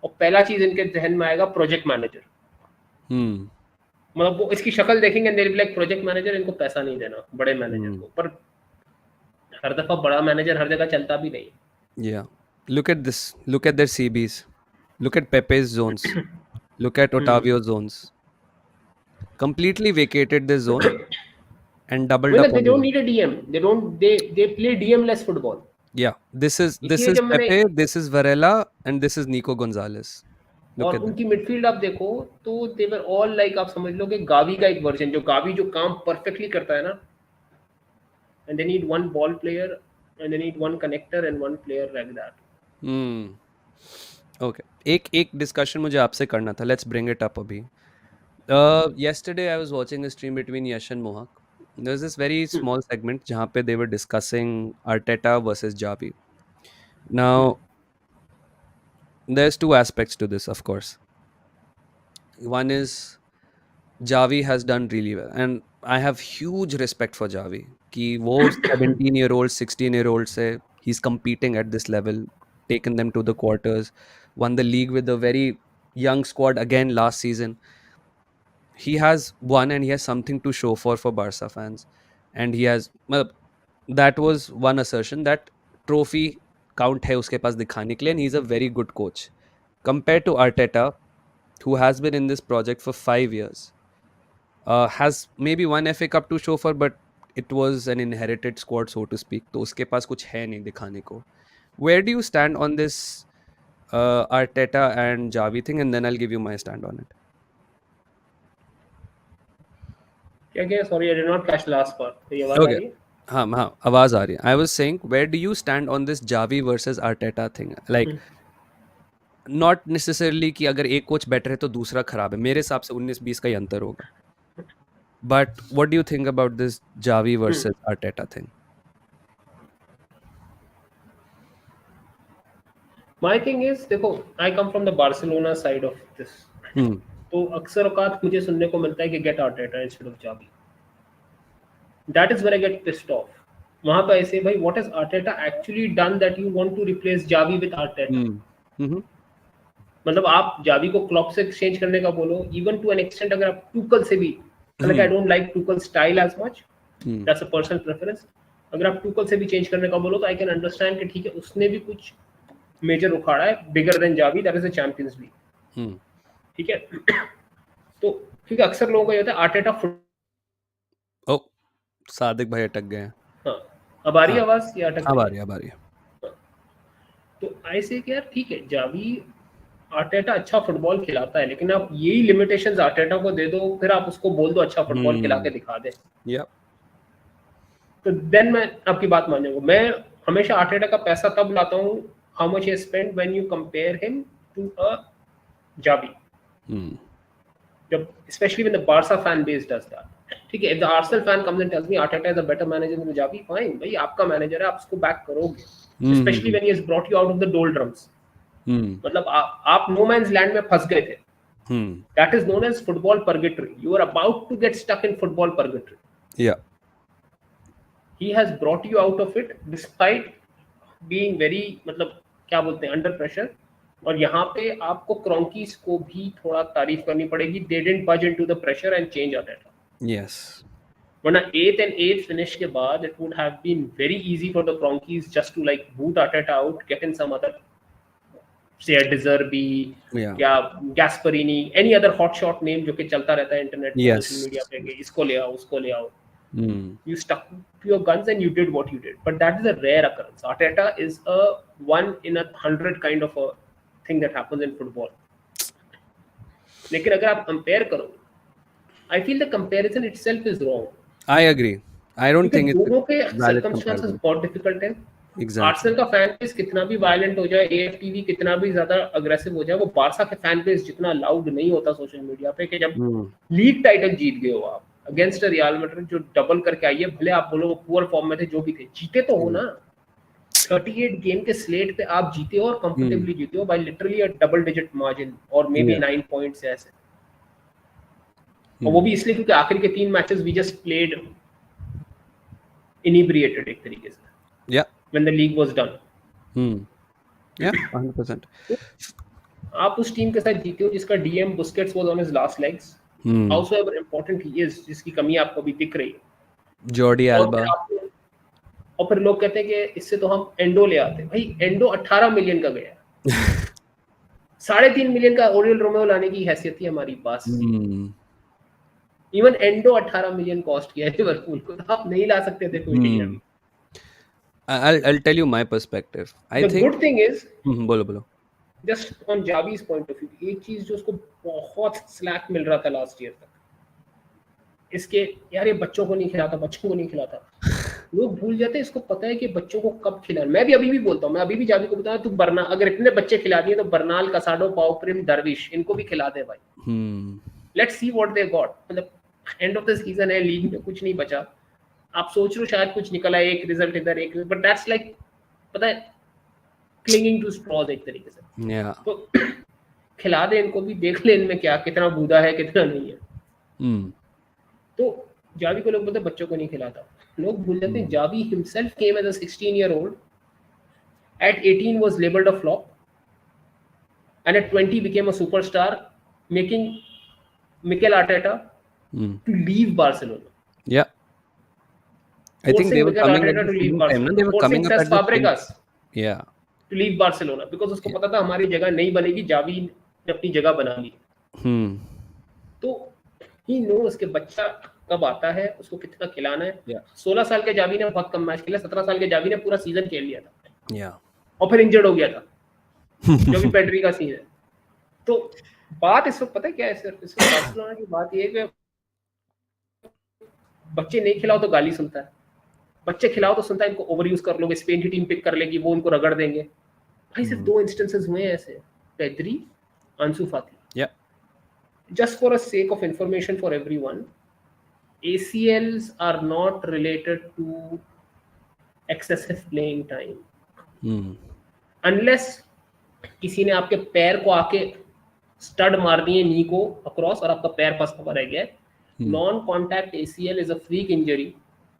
और पहला चीज इनके जहन में आएगा प्रोजेक्ट मैनेजर। Hmm. मतलब वो इसकी शक्ल देखेंगे, they'll be like project manager, इनको पैसा नहीं देना बड़े मैनेजर Hmm. को। पर हर दफा बड़ा मैनेजर हर जगह चलता भी नहीं। Yeah. Look at this. Look at their CBs. Look at Pepe's zones. Look at hmm. Otavio's zones. Completely vacated this zone and doubled वही ना, up they on don't one. Need a DM, they play DM less football. Yeah. This इसीलिए is जब मैंने, Pepe, this is Varela, and this is Nico Gonzalez. Look और at them. उनकी midfield आप देखो तो दे वर ऑल लाइक, आप समझ लो कि गावी का एक वर्जन, जो गावी जो काम परफेक्टली करता है ना, and they need one ball player, and they need one connector and one player like that. Hmm. Okay. एक एक डिस्कशन मुझे आपसे करना था. Let's bring it up अभी. Yesterday I was watching a stream between Yash and Mohak. There's this very small segment जहाँ पे they were discussing Arteta versus Javi. Now, there's two aspects to this, of course. One is Javi has done really well, and I have huge respect for Javi. कि वो 17-year-old, 16-year-old से he's competing at this level, taken them to the quarters, won the league with a very young squad again last season. He has won and he has something to show for Barca fans, and he has well, that was one assertion that trophy count है उसके पास दिखाने के लिए, and he's a very good coach compared to Arteta, who has been in this project for 5 years, has maybe one FA Cup to show for, but it was an inherited squad, so to speak. तो उसके पास कुछ है नहीं दिखाने को. Where do you stand on this Arteta and Javi thing, and then I'll give you my stand on it. क्या क्या, sorry I did not catch last part, तो ये आवाज आ Okay. रही है? हाँ हाँ आवाज आ रही है. I was saying, where do you stand on this Javi versus Arteta thing? Like, not necessarily कि अगर एक कोच बेटर है तो दूसरा खराब है. मेरे हिसाब से 19-20 का ही अंतर होगा. But what do you think about this Javi versus Arteta thing? My thing is, देखो, I come from the Barcelona side of this. Hmm. तो अक्सर औकात मुझे सुनने को मिलता है कि get Arteta instead of Xavi. That is when I get pissed off. वहां पे ऐसे, भाई what is Arteta actually done that you want to replace Xavi with Arteta? Hmm. Mm-hmm. मतलब आप जावी को क्लॉप से एक्सचेंज करने का बोलो, इवन टू एन एक्सटेंट अगर आप टूकल से भी, like I Hmm. Don't like Tuchel style as much, Hmm. That's a personal preference. अगर आप टूकल से भी चेंज करने का बोलो तो आई कैन अंडरस्टैंड कि ठीक है, उसने भी कुछ मेजर उखाड़ा है, bigger than Xavi, that is the Champions League. Hmm. ठीक है। तो क्योंकि अक्सर लोगों का ये होता है आर्टेटा फुट। Oh, सादिक भाई अटक गए हैं. हाँ, अब आ रही है हाँ, आवाज या अटक अब रही आ है? रही है, अब आ रही है. तो ऐसे कि यार ठीक है, जावी आर्टेटा अच्छा फुटबॉल खिलाता है, लेकिन आप यही लिमिटेशंस आर्टेटा को दे दो, फिर आप उसको बोल दो अच्छा फुटबॉल खिला के Hmm. दिखा दे, Yeah. तो देन मैं आपकी बात मानूंगा। मैं हमेशा आर्टेटा का पैसा तब लाता हूँ, how much he spend when you compare him to a Xavi. Hmm. जब specially when the Barca fan base does that, ठीक है, if the Arsenal fan comes and tells me Arteta is a better manager than Xavi, fine भाई, आपका manager है, आप उसको back करोगे, specially Hmm. When he has brought you out of the doldrums. Hmm. मतलब आप नो मैन्स लैंड में फंस गए थे, Hmm. That is known as football purgatory, you are about to get stuck in football purgatory. Yeah. He has brought you out of it despite being very, मतलब क्या बोलते हैं, अंडर प्रेशर। और यहाँ पे आपको क्रोंकीज को भी थोड़ा तारीफ करनी पड़ेगी, they didn't budge into the pressure and change Arteta. Yes. वरना 8th and 8th फिनिश के बाद it would have been very easy for the Kroenkes just to like boot Arteta out, get in some other, say De Zerbi Yeah. या Gasperini, any other hot shot name जो कि चलता रहता है internet पे, social Yes. Media पे, कि इसको ले आओ उसको ले आओ। Hmm. You stuck to your guns and you did what you did, but that is a rare occurrence. Arteta is a 1 in 100 kind of a thing that happens in football. लेकिन अगर आप कंपेयर करो, I feel the comparison itself is wrong. I agree. I don't क्योंकि think it's a दोनों के valid circumstances comparison. बहुत difficult हैं। Exactly. Arsenal का फैन बेस कितना भी वायलेंट हो जाए, एएफटीवी कितना भी ज्यादा अग्रेसिव हो जाए, वो बारसा के फैन बेस जितना लाउड नहीं होता सोशल मीडिया पे, कि जब Hmm. लीग टाइटल जीत गए हो आप अगेंस्ट रियल मैड्रिड जो डबल करके आई है, भले आप बोलो वो पुअर फॉर्म में थे, जो भी थे, जीते तो हो Hmm. ना। 38 गेम के स्लेट पे आप जीते हो और Hmm. कंफर्टेबली जीते हो by literally a double digit margin और मे बी Yeah. 9 पॉइंट्स ऐसे। और वो Hmm. भी इसलिए क्योंकि आखिर के 3 मैचेस वी जस्ट प्लेड इनिब्रिएटेड एक तरीके से Yeah. When the league was done. Hmm. Yeah. 100%. तो आप उस टीम के साथ जीते हो जिसका DM Busquets was on his last legs, Hmm. However important he is, जिसकी कमी आपको अभी दिख रही है। Jordi और फिर Alba. आप और फिर लोग कहते हैं कि इससे तो हम एंडो ले आते। भाई एंडो 18 मिलियन का गया, 3.5 मिलियन का ओरियल रोमेओ लाने की हैसियत थी हमारी पास। Hmm. Even endo 18 million cost किया है लिवरपूल को, तो आप नहीं ला सकते थे कोई नहीं Hmm. अभी। I'll tell you my perspective. I the think. Good thing is, बोलो बोलो. Just on Xavi's point of view, एक चीज जो उसको बहुत स्लैक मिल रहा था लास्ट ईयर तक, इसके यार ये बच्चों को नहीं खिलाता, बच्चों को नहीं खिलाता। लोग भूल जाते हैं, इसको पता है कि बच्चों को कब खिलाना। मैं भी अभी भी बोलता हूँ, मैं अभी भी जावी को बताऊँ, तू बरना अगर इतने बच्चे खिला दिए तो बर्नाल, कसाडो, पाउप्रिम, दरविश, इनको भी खिला दे भाई। Hmm. Let's see what they got. मतलब एंड ऑफ द सीजन है, लीग में कुछ नहीं बचा। आप सोच रहे हो शायद कुछ निकला, एक रिजल्ट इधर एक, बट दैट्स लाइक, पता है, क्लिंगिंग टू स्ट्रॉज एक तरीके से। Yeah. तो खिला दे इनको भी, देख ले इनमें क्या कितना बूदा है कितना नहीं है। Hmm. तो जावी को लोग बोलते हैं बच्चों को नहीं खिलाता, लोग भूल जाते हैं Hmm. Xavi himself came as a 16-year-old, at 18 was labeled a flop, and at 20 became a superstar, making Mikel Arteta Hmm. to leave Barcelona, Yeah. I think they forcing were Mikel coming at Arteta the to leave same time. No? They Barcelona, were forcing coming up at Cesc the same. Fabregas Yeah. to leave Barcelona, because उसको Yeah. पता था हमारी जगह नहीं बनेगी, Xavi ने अपनी जगह बना ली। Hmm. तो ही नो उसके बच्चा कब आता है, उसको कितना खिलाना है। Yeah. 16 साल के जावी ने बहुत कम मैच खेला, 17 साल के जावी ने पूरा सीजन खेल लिया था Yeah. और फिर इंजर्ड हो गया था, जो भी पेड्री का सीन है। तो बात इस वक्त पता है क्या है सर, इस वक्त बार्सिलोना की बात ये है कि बच्चे नहीं खिलाओ तो गाली सुनता है, बच्चे खिलाओ तो सुनता है इनको ओवर यूज कर लोगे, स्पेन की टीम पिक कर लेगी, वो उनको रगड़ देंगे। भाई सिर्फ Hmm. 2 इंस्टेंसेस हुए हैं ऐसे, पेद्री, आंसू फाती। Yeah. Just for a sake of information for everyone, ACLs are not related to excessive playing time, Hmm. unless किसी ने आपके पैर को आके स्टड मार दिए नी को अक्रॉस और आपका पैर फंसा हुआ रह गया। Hmm. Non contact ACL is a freak injury,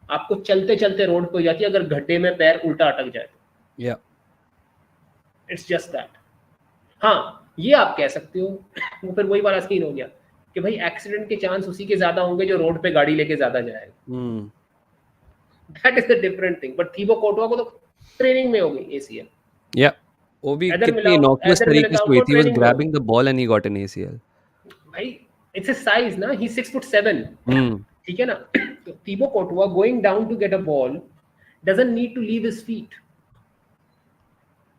आपको चलते चलते रोड पे हो जाती है अगर गड्ढे में पैर उल्टा अटक जाए। Yeah. It's just that. हाँ, ये आप कह सकते हो, वो फिर वही वाला सीन हो गया कि भाई एक्सीडेंट के चांस उसी के ज्यादा होंगे जो रोड पे गाड़ी लेके ज्यादा जाएगा। Hmm. That is the different thing. But Thibaut कोर्टवा को तो ट्रेनिंग में हो गई ACL। Yeah. वो भी कितनी इनॉक्यूअस एदर तरीके से मिलिटाओ हुई को थी. He was ट्रेनिंग में होगी grabbing the ball and he got an ACL. भाई। इट्स अ साइज ना, ही 6'7", Hmm. ठीक है ना। तो Thibaut Courtois going down to get a ball doesn't need to leave his feet.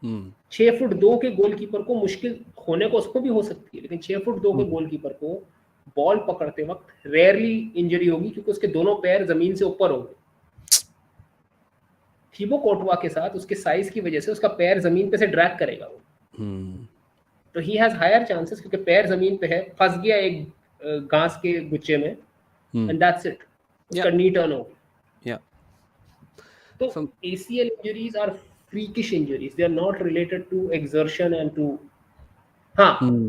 Hmm. 6'2" के goalkeeper को मुश्किल होने को उसको भी हो सकती है, लेकिन 6'2" के Hmm. गोलकीपर को बॉल पकड़ते वक्त रेयरली इंजरी होगी क्योंकि उसके दोनों पैर जमीन से ऊपर होंगे। थीबो कोर्टवा के साथ उसके साइज की वजह से उसका पैर जमीन पे से ड्रैग करेगा वो, Hmm. तो ही हैज हायर चांसेस क्योंकि पैर जमीन पे है, फंस गया एक घास के गुच्छे में, Hmm. And that's it, Yeah. उसका नी टर्न हो गया। Yeah. तो From. ACL injuries are freakish injuries, they are not related to exertion and to, हाँ, Hmm.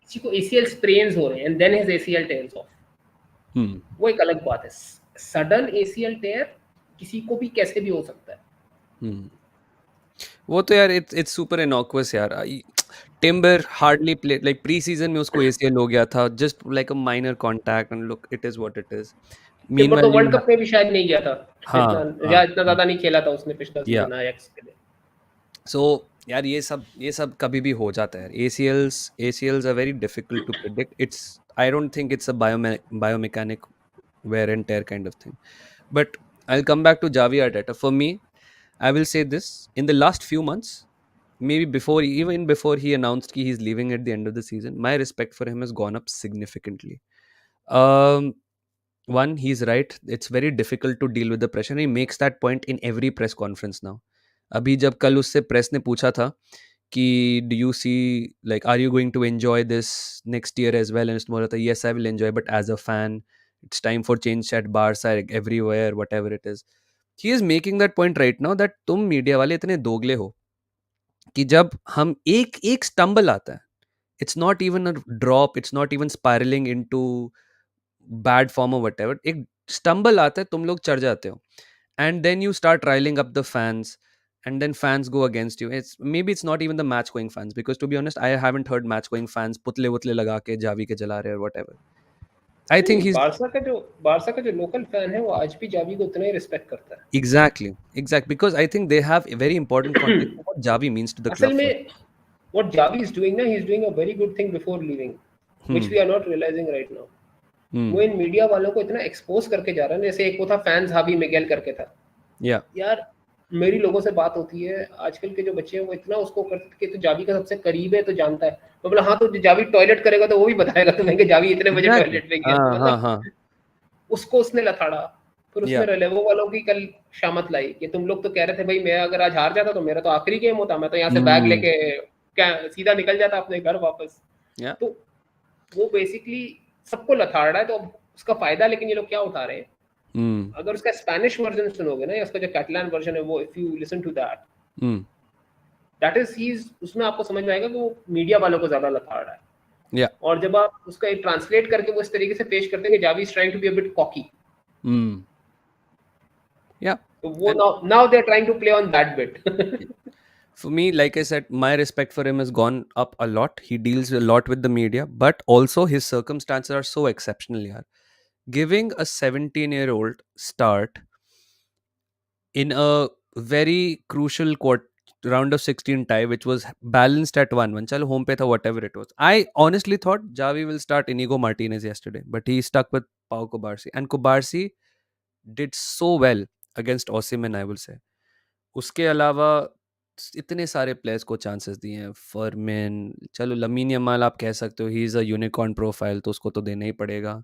किसी को ACL sprains हो रहे हैं and then his ACL tears off, Hmm. वो एक अलग बात है। सडन ACL tear किसी को भी कैसे भी हो सकता है। Hmm. वो तो यार it's super innocuous यार. Timber hardly play like pre season में उसको ACL हो गया था, just like a minor contact and look it is what it is. Timber तो मीनवाइल वर्ल्ड यू. कप में भी शायद नहीं गया था, हाँ. इतना हाँ. या इतना ज्यादा नहीं खेला था उसने पिछला या. सीजन आयैक्स के लिए। सो यार ये सब कभी भी हो जाता है. ACLs are very difficult to predict. It's I don't think it's a biomechanic wear and tear kind of thing. But I'll come back to Javi Arteta. For me, I will say this: in the last few months, maybe even before he announced that he's leaving at the end of the season, my respect for him has gone up significantly. Um, One, he's right. It's very difficult to deal with the pressure. He makes that point in every press conference now. अभी जब कल उससे press ने पूछा था कि do you see like are you going to enjoy this next year as well, and उसने बोला था yes I will enjoy but as a fan it's time for change at Barca everywhere whatever it is. He is making that point right now that तुम media वाले इतने दोगले हो कि जब हम एक एक स्टम्बल आता है, it's not even a drop, it's not even spiralling into bad form और व्हाटएवर, एक स्टंबल आता है, तुम लोग चढ़ जाते हो, and then you start riling up the fans, and then fans go against you. It's maybe it's not even the match going fans, because to be honest I haven't heard match going fans पुतले वुतले लगा के Xavi के जला रहे और whatever. I नहीं, think he's Barça का जो लोकल फैन है वो आज भी जावी को उतना ही रिस्पेक्ट करता है। exactly because I think they have a very important context of what Javi means to the असल club for. में what Javi is doing ना, he is doing a very good thing before leaving, which Hmm. we are not realizing right now. वो Hmm. इन media वालों को इतना expose करके जा रहा है, जैसे एक वो था फैंस हावी मिगेल करके था Yeah. यार। मेरी लोगों से बात होती है, आजकल के जो बच्चे हैं वो इतना उसको करते कि तो जावी का सबसे करीब है तो जानता है, तो बोला हाँ तो जावी टॉयलेट करेगा तो वो भी बताएगा तुम्हें कि जावी इतने बजे Exactly. टॉयलेट में गया, तो हाँ मतलब हाँ. उसको उसने लथाड़ा। फिर उसने Yeah. रेलेवो वालों की कल शामत लाई कि तुम लोग तो कह रहे थे भाई मैं अगर आज हार जाता तो मेरा तो आखिरी गेम होता, मैं तो यहाँ से बैग Hmm. लेके क्या सीधा निकल जाता अपने घर वापस। Yeah. तो वो बेसिकली सबको लथाड़ रहा है, तो अब उसका फायदा लेकिन ये लोग क्या उठा रहे हैं। Hmm. अगर उसका स्पेनिश वर्जन सुनोगे ना, या उसका जो कैटलान वर्जन है, वो if you listen to that, Hmm. That is he is, उसमें आपको समझ में आएगा कि वो मीडिया वालों को ज्यादा लथाड़ रहा है। Yeah. और जब आप उसका ट्रांसलेट करके वो इस तरीके से पेश करते हैं कि Xavi is trying to be a bit cocky, Hmm. Yeah. तो वो And now they are trying to play on that bit. for me, like I said, my respect for him has gone up a lot. He deals a lot with the media, but also his circumstances are so exceptional. Yaar. Giving a 17-year-old start in a very crucial round of 16 tie, which was balanced at 1-1. Chalo, home pe tha, whatever it was. I honestly thought Javi will start Inigo Martinez yesterday, but he stuck with Pau Kubarsi. And Kubarsi did so well against Osimhen, I will say. उसके अलावा इतने सारे players को chances दिए हैं, Fermin, चलो lamin Yamal आप कह सकते हो he is a unicorn profile, तो उसको तो देना ही पड़ेगा।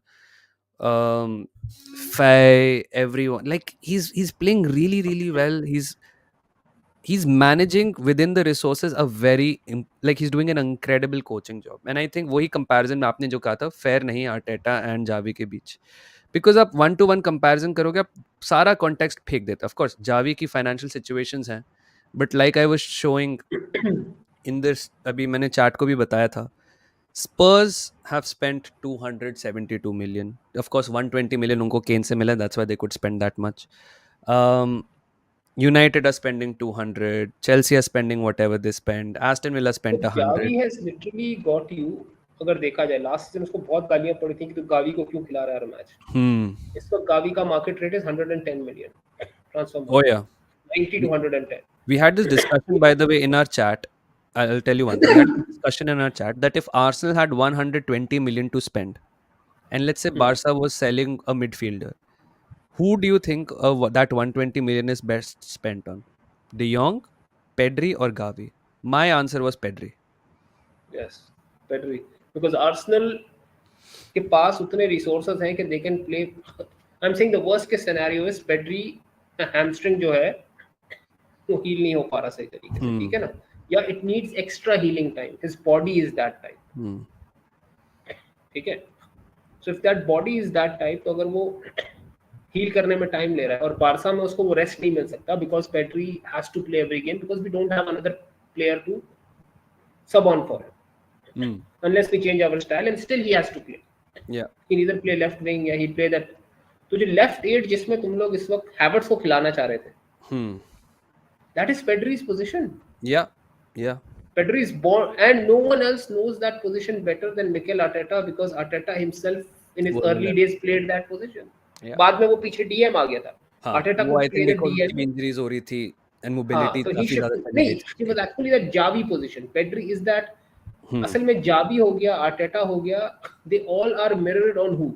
Faye, everyone, like he's playing really really well. He's managing within the resources a very like he's doing an incredible coaching job. And I think वही comparison में आपने जो कहा था fair नहीं आर्टेटा एंड जावी के बीच, बिकॉज आप one two one comparison करोगे आप सारा कॉन्टेक्स्ट फेंक देते। ऑफ कोर्स जावी की फाइनेंशियल सिचुएशंस हैं, but like I was showing in this, अभी मैंने चैट को भी बताया था, Spurs have spent 272 million. Of course, 120 million उनको केन से मिला, that's why they could spend that much. Um, United are spending 200. Chelsea are spending whatever they spend. Aston Villa तो spent Xavi 100. Has literally got you, अगर देखा जाए last season उसको बहुत गालियां पड़ी थी कि तू गावी को क्यों खिला रहा है हर मैच। Hmm. इस वक्त गावी का market rate is 110 million transfer Oh market, yeah. 90 We, to 110। we had this discussion, by the way, in our chat. I'll tell you one thing. We had this discussion in our chat that if Arsenal had 120 million to spend, and let's say Barca was selling a midfielder, who do you think that 120 million is best spent on? De Jong, Pedri, or Gavi? My answer was Pedri. Yes, Pedri, because Arsenal के पास उतने resources हैं कि they can play. I am saying the worst case scenario is Pedri hamstring जो है वो heal नहीं हो पा रहा सही तरीके से, ठीक Hmm. है ना, या it needs extra healing time, his body is that type, Hmm. ठीक है। So if that body is that type, तो अगर वो हील करने में टाइम ले रहा है और बारसा में उसको वो रेस्ट नहीं मिल सकता, because Pedri has to play every game, because we don't have another player to sub on for him Hmm. unless we change our style, and still he has to play. Yeah. He either play left wing या he play that, तो जो left eight जिसमें तुम लोग इस वक्त Havertz को खिलाना चाह रहे थे, Hmm. that is Pedri's position. Yeah. Yeah. Pedri is born, and no one else knows that position better than Mikel Arteta, because Arteta himself in his Was early left. days played that position. Yeah. बाद में वो पीछे DM आ गया था, हाँ, Arteta वो could I think play the निको की DM. भी इंजरीज हो रही थी एंड हाँ, मोबिलिटी तो he काफी should ज्यादा चली नहीं, गई थी he उसकी। was actually that Javi position. Pedri is that, Hmm. असल में जावी हो गया, आर्टेटा हो गया, they all are mirrored on who.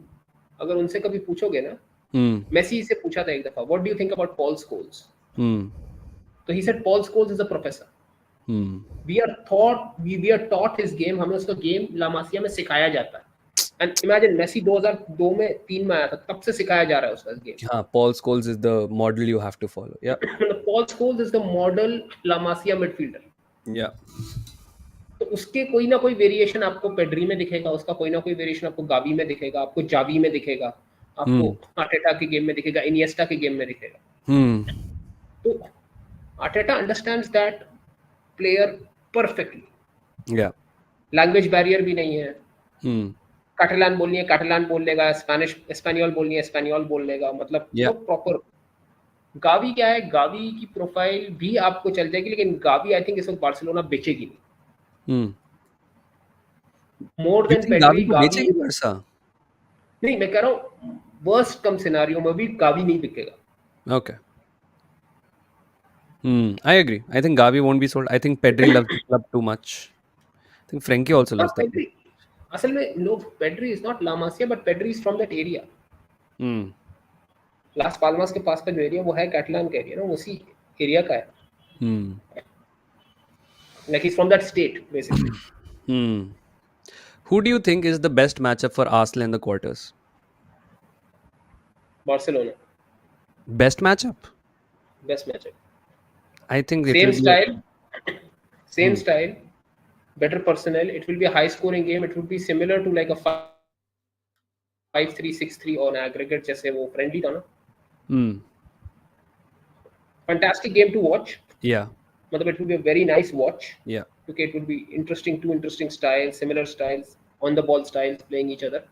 अगर उनसे कभी पूछोगे ना, Hmm. मेसी से पूछा था एक दफा, what do you think about Paul Scholes, Hmm. तो he said Paul Scholes is a professor. Hmm. We are taught his game, हमें उसका गेम लामासिया में सिखाया जाता है। एंड इमेजिन मेसी 2002 में 3 में आया था, तब से सिखाया जा रहा है उसका गेम। हाँ, Paul Scholes is the model you have to follow. Yeah. Paul Scholes is the model La Masia midfielder. Yeah. तो उसके कोई ना कोई वेरिएशन आपको पेड्री में दिखेगा, उसका कोई ना कोई वेरिएशन आपको गावी में दिखेगा, आपको जावी में दिखेगा, आपको Hmm. आर्टेटा के गेम में दिखेगा, इनिएस्टा के गेम में दिखेगा। Hmm. तो Arteta understands that player perfectly, Yeah. Language barrier भी नहीं है, Hmm. काटलान बोलनी है काटलान बोल लेगा, स्पेनिश स्पेनियोल बोलनी है स्पेनियोल बोल लेगा, मतलब Yeah. प्रॉपर। गावी क्या है, गावी की प्रोफाइल भी आपको चल जाएगी, लेकिन गावी आई थिंक इस वक्त बार्सिलोना बेचेगी नहीं। Hmm. More You then think Pedri Gavi को गावी। बेचेगी Barca? नहीं, मैं कह रहा हूँ वर्स्ट कम सिनारियो में भी गावी नहीं बिकेगा। Okay. I agree. I think Gavi won't be sold. I think Pedri loves the club too much. I think Frankie also हाँ loves the club. पेड्री, असल में लोग, Pedri is not लामासिया but Pedri is from that area. Hmm. लास पाल्मास के पास का जो area वो है कैटलान का एरिया ना, उसी एरिया का है। Hmm. Like is from that state basically. Hmm. Who do you think is the best matchup for Arsenal in the quarters? Barcelona Best matchup? Best match है। I think it same will be. Style, same Hmm. Style, better personnel. It will be a high scoring game. It would be similar to like a 5-3, 6-3 on aggregate जैसे वो friendly था ना। Hmm. Fantastic game to watch. Yeah. मतलब it would be a very nice watch. Yeah. Okay, it would be interesting, two interesting styles, similar styles, on the ball styles playing each other.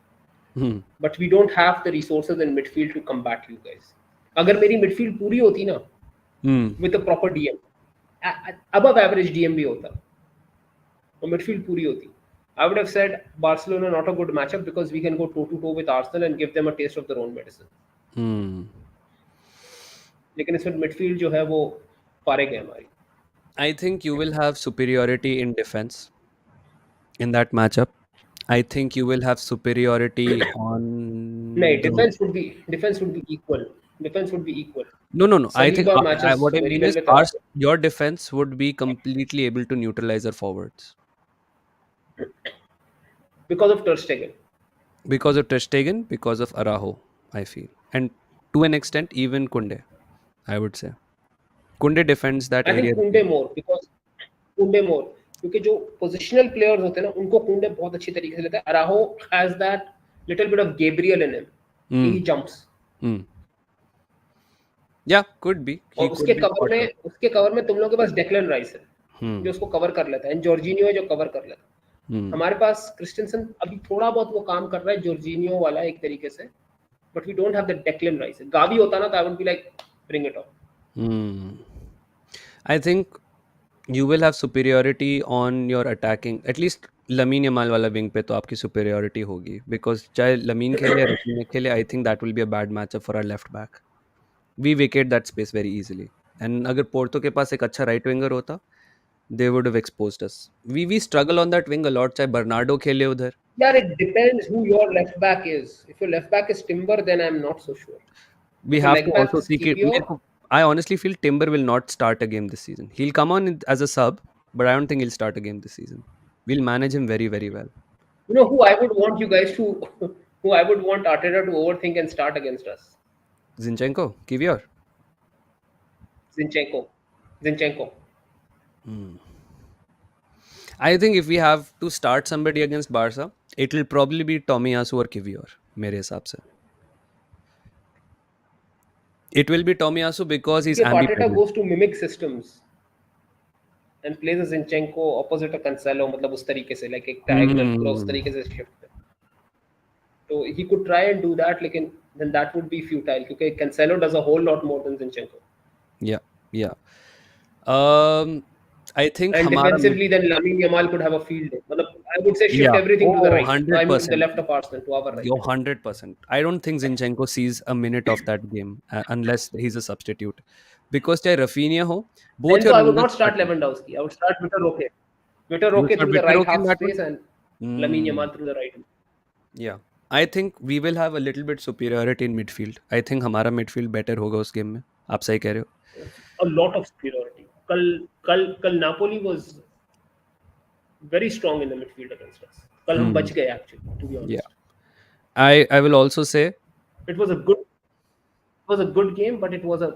Hmm. But we don't have the resources in midfield to combat you guys. अगर मेरी midfield पूरी होती ना Hmm. with a proper DM, above average DM भी होता, और midfield पूरी होती, I would have said Barcelona not a good matchup because we can go toe to toe with Arsenal and give them a taste of their own medicine. Hmm. लेकिन इसमें midfield जो है वो फारिग है हमारी। I think you will have superiority in defense in that matchup. I think you will have superiority नहीं, on the. defense would be equal. Defense would be equal. No, no, no. I think Saliba matches what I very mean well is with our Arsenal your defense would be completely able to neutralize our forwards because of Ter Stegen. because of Ter Stegen, because of Araho. I feel, and to an extent, even Kunde. I would say Kunde defends that I area. think Kunde more because Kunde more क्योंकि जो positional players होते हैं ना उनको कुंडे बहुत अच्छी तरीके से लेता है। Araujo has that little bit of Gabriel in him कि he Hmm. Jumps. Hmm. Yeah, could be. और He could be spot on. उसके कवर में तुम लोगों के पास डेक्लन राइस है Hmm. जो उसको कवर कर लेता है, एंड जॉर्जिनियो है जो कवर कर लेता है। Hmm. हमारे पास क्रिस्टेंसन अभी थोड़ा बहुत वो काम कर रहा है जॉर्जिनियो वाला एक तरीके से, but we don't have the Declan Rice. Gavi होता ना तो I would be like bring it on. Hmm. I think you will have superiority on your attacking. At least Lamine Yamal वाला wing पे तो आपकी superiority होगी because चाहे Lamine खेले या Rafinha खेले, I think that will be a bad matchup for our left back. We vacate that space very easily. And अगर पोर्तो के पास एक अच्छा right winger होता, they would have exposed us. We struggle on that wing a lot. चाहे Bernardo खेले उधर. यार it depends who your left back is. If your left back is Timber then I am not so sure. We if your have to left back also is see it. Kiwior, I honestly feel Timber will not start a game this season. He'll come on as a sub, but I don't think he'll start a game this season. We'll manage him very, very well. you know who I would want you guys to who I would want Arteta to overthink and start against us? Zinchenko, Kivior. Zinchenko. Zinchenko. I think if we have to start somebody against Barca, it will probably be Tomiyasu or Kivior, मेरे हिसाब से. It will be Tomiyasu because he's If Arteta ambidextrous. goes to mimic systems and plays a Zinchenko opposite a Cancelo, मतलब उस तरीके से like एक diagonal पूरा उस Hmm. तरीके से shift, तो he could try and do that, लेकिन then that would be futile क्योंकि Cancelo does a whole lot more than Zinchenko. Yeah, yeah. I think And हमारा mid. defensively, then Lamine Yamal could have a field day. मतलब I would say shift Yeah. everything to the Oh, right. I mean, the 100%. left of Arsenal to our right. You're 100%. I don't think Zinchenko sees a minute of that game unless he's a substitute. Because चाहे Rafinha हो, both Then your so I would wingers not start starting. Lewandowski. I would start Vitor Roque. Vitor You Roque start through the Victor right Roque in half that one? space and Lamine Hmm. Yamal through the right. Yeah. I think we will have a little bit superiority in midfield. I think हमारा midfield better होगा उस game में. आप सही कह रहे हो. A lot of superiority. कल Napoli was very strong in the midfield against us. कल हम Hmm. बच गए actually, to be Yeah. honest. I will also say, It was a good game, but it was a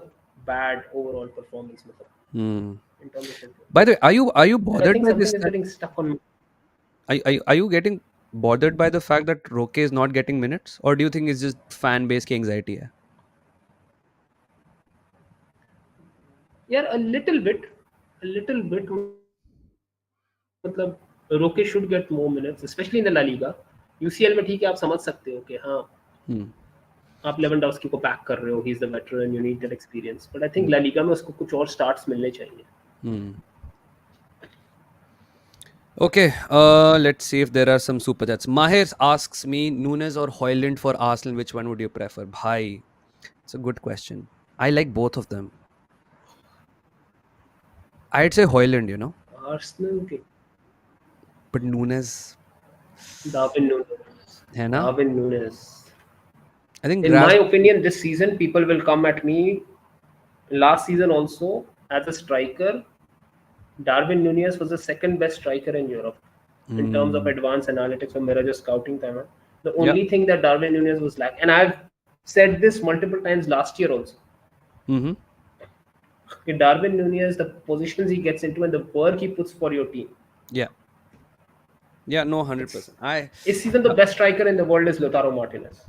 bad overall performance मतलब, hmm. in terms of football. By the way, are you And I bothered think by something this? is That getting stuck on me. are you getting bothered by the fact that Roque is not getting minutes, or do you think it's just fan base की anxiety है? Yeah, a little bit. मतलब Roque should get more minutes, especially in the La Liga. UCL में ठीक है, आप समझ सकते हो कि हाँ Hmm. आप लेवेंडोव्स्की को पैक कर रहे हो, he is the veteran, you need that experience, but I think Hmm. La Liga में उसको कुछ और स्टार्ट्स मिलने चाहिए. Hmm. Okay, let's see if there are some super chats. Mahir asks me, Nunes or Hoyland for Arsenal, which one would you prefer? Bhai, it's a good question. I like both of them. I'd say Hoyland, Arsenal के but Nunes, Darwin Nunez, है ना? Darwin Nunez. I think In my Gras. opinion, this season people will come at me. Last season also, as a striker, Darwin Nunez was the second best striker in Europe in terms of Hmm. advanced analytics or mirror just scouting time. The Yeah. only thing that Darwin Nunez was lacking, and I've said this multiple times last year also, Mm-hmm. in Darwin Nunez, the positions he gets into and the work he puts for your team. Yeah. Yeah. No, It's 100%. this season the best striker in the world is Lautaro Martinez.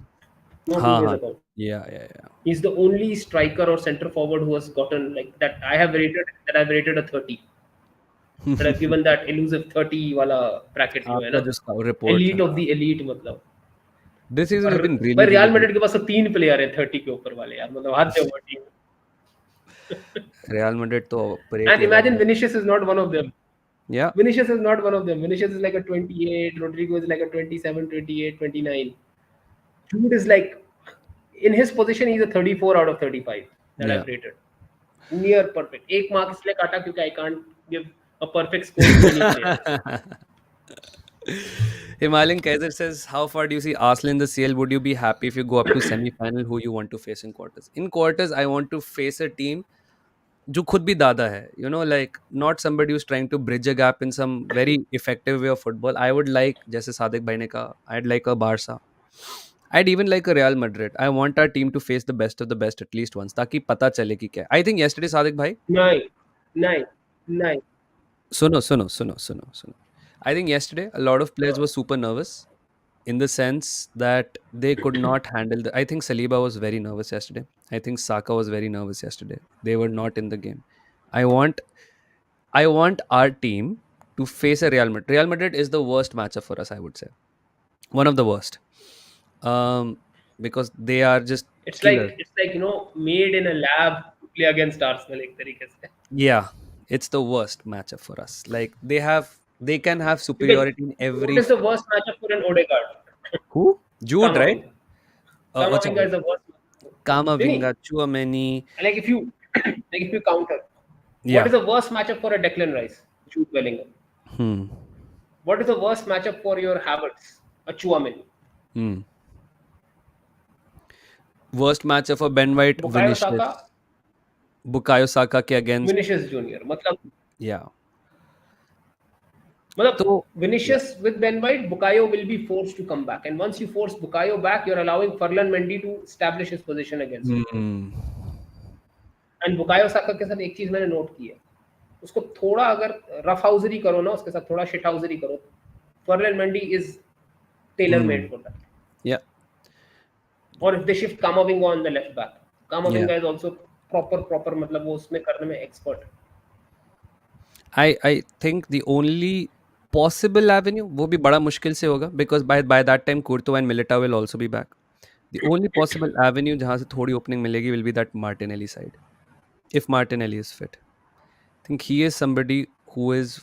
No two हाँ ways हाँ. about it. Yeah. Yeah. He's the only striker or center forward who has gotten like that. I've rated a 30. That Yeah. I've given that elusive 30 wala bracket जो है आपका ना, जो scout report elite था. of the elite मतलब. This season और has been भाई really, really real good. Madrid के पास तो 3 प्लेयर है 30 के ऊपर वाले यार, मतलब हद है वो टीम. Real Madrid तो ऑपरेट And ही अलग imagine है. Vinicius is not one of them. Yeah. Vinicius is not one of them. Vinicius is like a 28, Rodrigo is like a 27, 28, 29. Jude is like, in his position, he's a 34 out of 35 that Yeah. I've rated. Near perfect. एक mark इसलिए काटा क्योंकि I can't give a perfect score to any player. Himalayan Kaiser says, how far do you see Arsenal in the CL? Would you be happy if you go up to semi-final? Who you want to face in quarters? In quarters, I want to face a team जो खुद भी दादा है, like not somebody who's trying to bridge a gap in some very effective way of football. I would like, जैसे सादिक भाई ने कहा, I'd like a Barca. I'd even like a Real Madrid. I want our team to face the best of the best at least once, ताकि पता चले कि क्या. I think yesterday, Sadiq भाई, नहीं, नहीं, नहीं. सुनो. I think yesterday a lot of players were super nervous in the sense that they could not handle I think Saliba was very nervous yesterday. I think Saka was very nervous yesterday. They were not in the game. I want I want our team to face a Real Madrid. Real Madrid is the worst matchup for us, I would say. One of the worst. Um, because they are just killers. It's like made in a lab to play against Arsenal एक तरीके से. Yeah, it's the worst matchup for us. Like they can have Because superiority in what every is the worst matchup for an Odegaard? who? Jude, right? Kamavinga. Kamavinga is the worst. नहीं नहीं. Kamavinga, Chouameni. Like if you like if you counter, what Yeah. is the worst matchup for a Declan Rice? Jude Bellingham. Hmm. What is the worst matchup for your Havertz? A Chouameni. Hmm. Worst matchup for Ben White, Bukayo Saka, Vinicius. Bukayo Saka के against. Vinicius Junior. Yeah. मतलब तो Vinicius with Ben White, Bukayo will be forced to come back. And once you force Bukayo back, you're allowing Ferland Mendy to establish his position against you. And Bukayo Saka के साथ एक चीज मैंने note की है, उसको थोड़ा अगर रफ हाउजरी करो ना, उसके साथ थोड़ा शिट हाउजरी करो, Ferland Mendy is tailor made for that. Yeah. और if they shift Camavinga on the left back, Camavinga Yeah. Is also proper मतलब वो उसमें करने में expert. I think the only possible avenue वो भी बड़ा मुश्किल से होगा because by that time Courtois and Militao will also be back. The only possible avenue जहाँ से थोड़ी opening मिलेगी will be that Martinelli side. If Martinelli is fit. I think he is somebody who is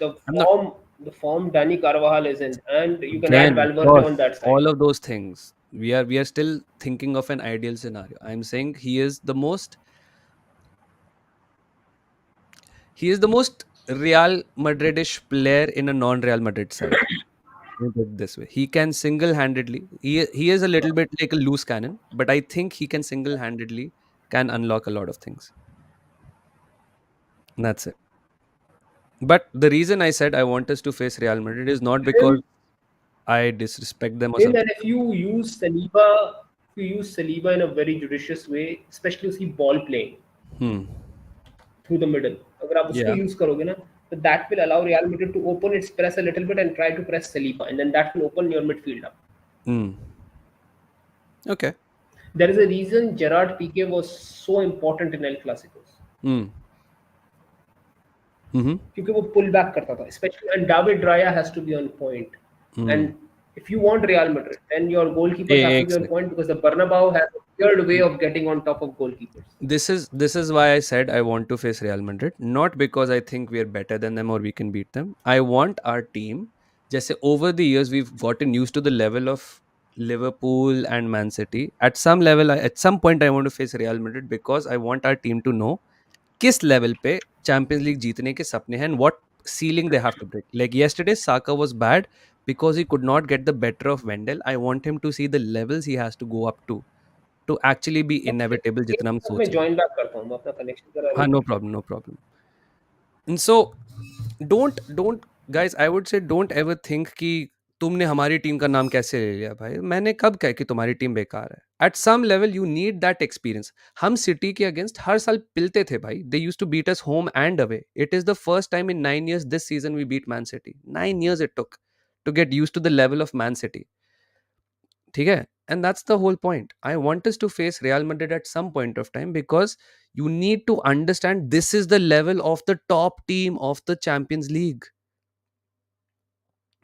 The I'm not form the form Danny Carvajal is in, and you can add again, of Valverde course, on that side. all of those things. We are still thinking of an ideal scenario. I'm saying he is the most Real Madridish player in a non-Real Madrid side. Let me put it this way. He can single-handedly. He is a little bit like a loose cannon, but I think he can single-handedly can unlock a lot of things. And that's it. But the reason I said I want us to face Real Madrid is not because Him, I disrespect them or him, and something. if you use Saliba in a very judicious way, especially उसकी ball playing Hmm. through the middle, अगर आप उसको Yeah. use करोगे ना, so that will allow Real Madrid to open its press a little bit and try to press Saliba, and then that will open your midfield up. Hmm. Okay. There is a reason Gerard Piqué was so important in El Clásicos, Hmm. Mm-hmm. क्योंकि वो pull back करता था, especially, and David Raya has to be on point. Hmm. And if you want Real Madrid, then your goalkeepers have to be on Exactly. point, because the Bernabeu has a weird way of getting on top of goalkeepers. This is why I said I want to face Real Madrid, not because I think we are better than them or we can beat them. I want our team. Just over the years, we've gotten used to the level of Liverpool and Man City. At some level, at some point, I want to face Real Madrid because I want our team to know किस level पे champions league जीतने के सपने हैं and what ceiling they have to break. Like yesterday, Saka was bad because he could not get the better of Wendell. I want him to see the levels he has to go up to actually be inevitable एक जितना हम minute में सोच रहे हैं. Join back करता हूँ, मैं अपना कनेक्शन जरा हाँ, रीसेट no कर problem, no problem. And so don't guys, I would say don't ever think कि तुमने हमारी टीम का नाम कैसे ले लिया भाई. मैंने कब कहा कि तुम्हारी टीम बेकार है. At some level you need that experience. हम सिटी के अगेंस्ट हर साल पिलते थे भाई. They use to beat us home and away. It is the first time in 9 years this season we beat Man City. 9 years it took to get used to the level of Man City. ठीक है. And that's the whole point. I want us to face Real Madrid at some point of time because you need to understand this is the level of the top team of the Champions League.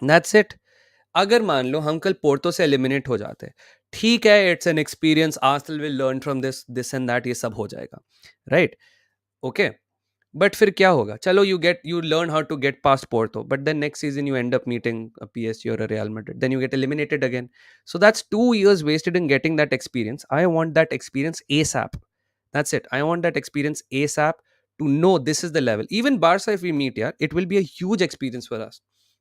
That's it. अगर मान लो हम कल Porto से eliminate हो जाते हैं, ठीक है, it's an experience, Arsenal will learn from this and that, ये सब हो जाएगा, राइट? ओके. बट फिर क्या होगा? चलो, you learn how to get past Porto, but then next season you end up meeting a PSG or a Real Madrid, then you get eliminated again. So that's 2 years wasted in getting that experience. I want that experience ASAP. That's it. I want that experience ASAP to know this is the level. Even Barca, if we meet, yeah, it will be a huge experience for us.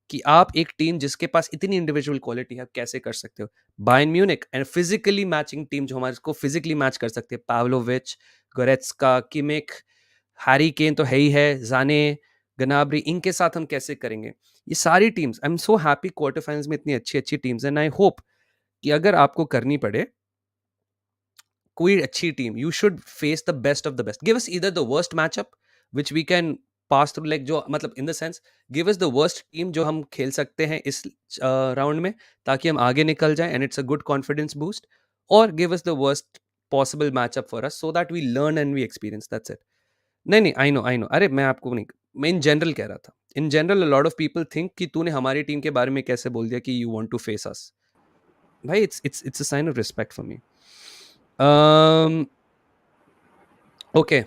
कि आप एक team जिसके पास इतनी individual quality है, आप कैसे कर सकते हो? Bayern Munich and physically matching team जो हमारे को फिजिकली मैच कर सकते हैं, पाव्लोविच, गोरेत्स्का, किमिक, हैरी केन तो है ही है, जाने, गनाब्री, इनके साथ हम कैसे करेंगे? ये सारी teams, I am so happy quarter finals में इतनी अच्छी अच्छी टीम्स, एंड आई होप कि अगर आपको करनी पड़े कोई अच्छी team, you should face the best of the best. Give us either the worst matchup which we can pass through, like जो मतलब in the sense, give us the worst team जो हम खेल सकते हैं इस राउंड में, ताकि हम आगे निकल जाएं and it's a good confidence boost, or give us the worst possible matchup for us so that we learn and we experience. That's it. नहीं नहीं, आई नो, अरे मैं आपको नहीं, मैं इन जनरल कह रहा था. In general, a lot of people think कि तूने हमारी टीम के बारे में कैसे बोल दिया कि you want to face us. भाई, it's a sign of respect for me. um Okay.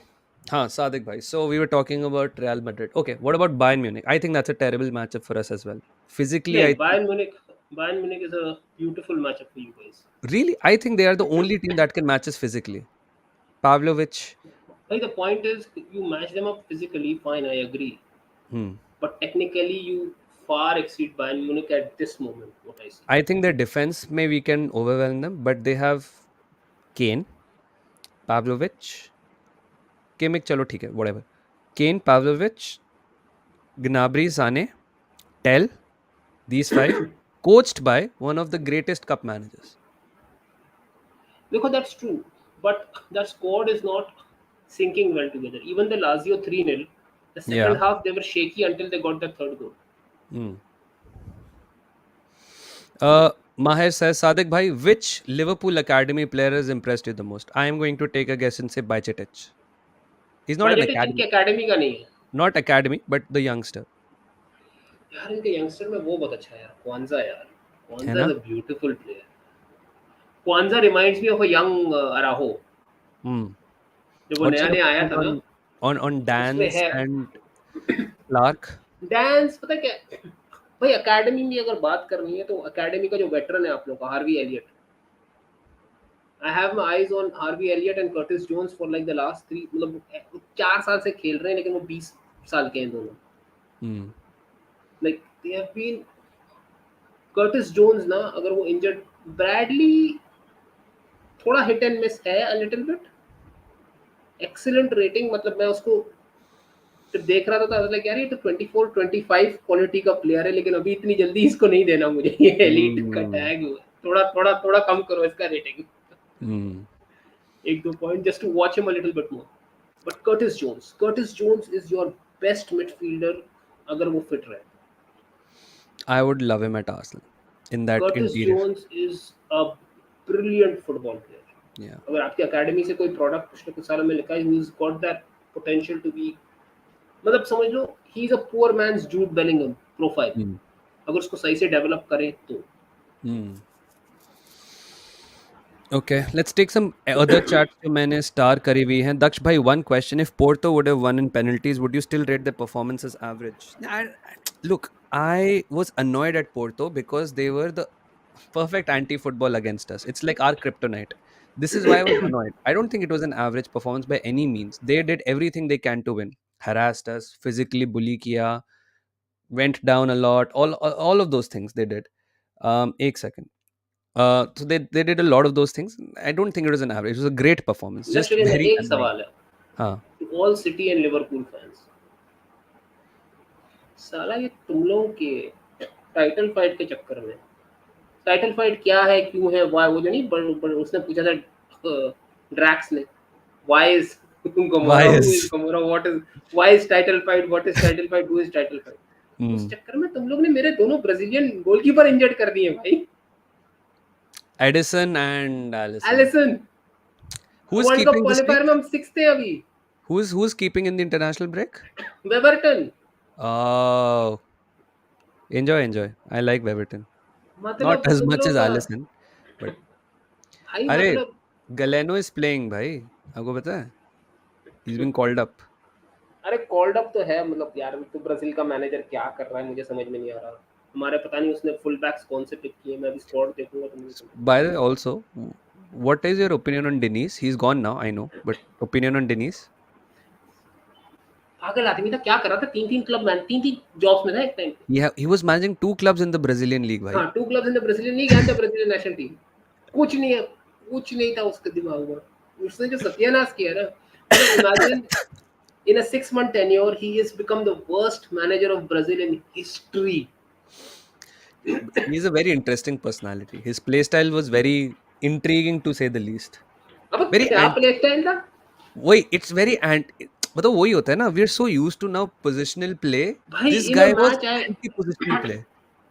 Huh, Sadiq bhai. So we were talking about Real Madrid. Okay, what about Bayern Munich? I think that's a terrible matchup for us as well. Physically, नहीं, I think Bayern Munich is a beautiful matchup for you guys. really, I think they are the only team that can match us physically. Pavlovich. Like the point is, you match them up physically, fine, I agree. Hmm. But technically, you far exceed Bayern Munich at this moment, what I see. I think their defense may we can overwhelm them, but they have Kane, Pavlovich, Kimmich. Chalo, theek hai, whatever. Kane, Pavlovich, Gnabry, Sane, Tell. These five, coached by one of the greatest cup managers. Because that's true. But that squad is not syncing well together. Even the Lazio 3-0, the second Yeah. half they were shaky until they got the third goal. Hmm. Maher says, Sadiq bhai, which Liverpool academy player has impressed you the most? I am going to take a guess and say Bajcetic. He's not an budget इनके academy, academy का नहीं है. not academy, but the youngster. यार इनके youngster में वो बहुत अच्छा है यार, क्वांजा यार. है क्वांजा ना? Is a beautiful player. Kwanza reminds me of a young अराहो. Hmm. जब वो और नया चलो नया आया था ना, on उसमें Dance है and Clark. डांस. पता है क्या भाई, एकेडमी में अगर बात करनी है तो एकेडमी का जो वेटरन है आप लोग का, Harvey Elliott. I have my eyes on Harvey Elliott and Curtis Jones for like the last 3, मतलब 4 साल से खेल रहे हैं, लेकिन वो 20 साल के हैं दोनों. Hmm. Like they have been. Curtis Jones ना, अगर वो इंजर्ड, ब्रैडली थोड़ा हिट एंड मिस है, a little bit. Excellent rating, मतलब मैं उसको जब देख रहा था तो लाइक यार ये तो 24-25 क्वालिटी का प्लेयर है, लेकिन अभी इतनी जल्दी इसको नहीं देना मुझे. ये एलीट का Hmm. टैग हुआ है. थोड़ा थोड़ा थोड़ा कम करो इसका rating, Hmm. 1-2 point, just to watch him a little bit more. But Curtis Jones is your best midfielder अगर वो फिट रहे. I would love him at Arsenal in that Curtis interior. Jones is a brilliant football player. Yeah. अगर आपकी academy से कोई product पिछले कुछ सालों में लिखा है, he is got that potential to be, मतलब समझ लो he is a poor man's Jude Bellingham profile. Hmm. अगर उसको सही से डेवलप करें तो। Hmm. Okay, let's take some other chats जो मैंने स्टार करी हुई हैं. Daksh bhai, one question: if Porto would have won in penalties, would you still rate their performance as average? Look, I was annoyed at Porto because they were the perfect anti-football against us. It's like our kryptonite. This is why I was annoyed. I don't think it was an average performance by any means. They did everything they can to win. Harassed us, physically bully kiya, went down a lot. All of those things they did. Ek second. So they did a lot of those things. I don't think it was an average. It was a great performance. Just लक्ष्य very एक annoying. सवाल है हाँ. To all City and Liverpool fans, साला ये तुम लोगों के टाइटल फाइट के चक्कर में, टाइटल फाइट क्या है, क्यों है, वाई, वो जो नहीं उसने पूछा था ड्रैक्स ने, why is Why Gamora, who is is Gamora, what is, why is title fight, what is title fight, who is title fight. उस hmm. चक्कर में तुम लोग ने मेरे दोनों ब्राजीलियन गोलकीपर इंजर्ड कर दिए भाई। Edison and Allison? Allison, Who's world cup keeping this week? Qualifier में हम 6th थे अभी। Who's keeping in the international break? वेवरटन, Oh, enjoy. I like Weverton. Not मतलब as तुम much लोग as Allison, but भाई अरे मतलब, Galeno is playing भाई. आपको पता है? He's been called up. अरे कॉल्ड अप तो है, मतलब यार तो ब्राजील का मैनेजर क्या कर रहा है मुझे समझ में नहीं आ रहा। हमारे पता नहीं उसने फुल बैक्स कौन से पिक किए, मैं अभी स्क्वाड देखूंगा तो मुझे समझ में By the way, also, what is your opinion on Denise? He's gone now, I know, but opinion on Denise? पागल आदमी था, क्या कर रहा था, तीन तीन क्लब मैन, तीन तीन जॉब्स में था एक टाइम पे। He was managing two clubs in the Brazilian league, भाई. हाँ, 2 clubs in the Brazilian league and the Brazilian national team. कुछ नहीं है, कुछ नहीं था उसके दिमाग में। उसने जो सत्यानाश किया ना, मतलब imagine in a 6 month tenure he has become the worst manager of Brazil in history। He's a very interesting personality. His play style was very intriguing to say the least. अब Very क्या and play style था वही it's very and मतलब वही होता है ना, we're so used to now positional play. भाई। This in a guy was match I, anti positional play.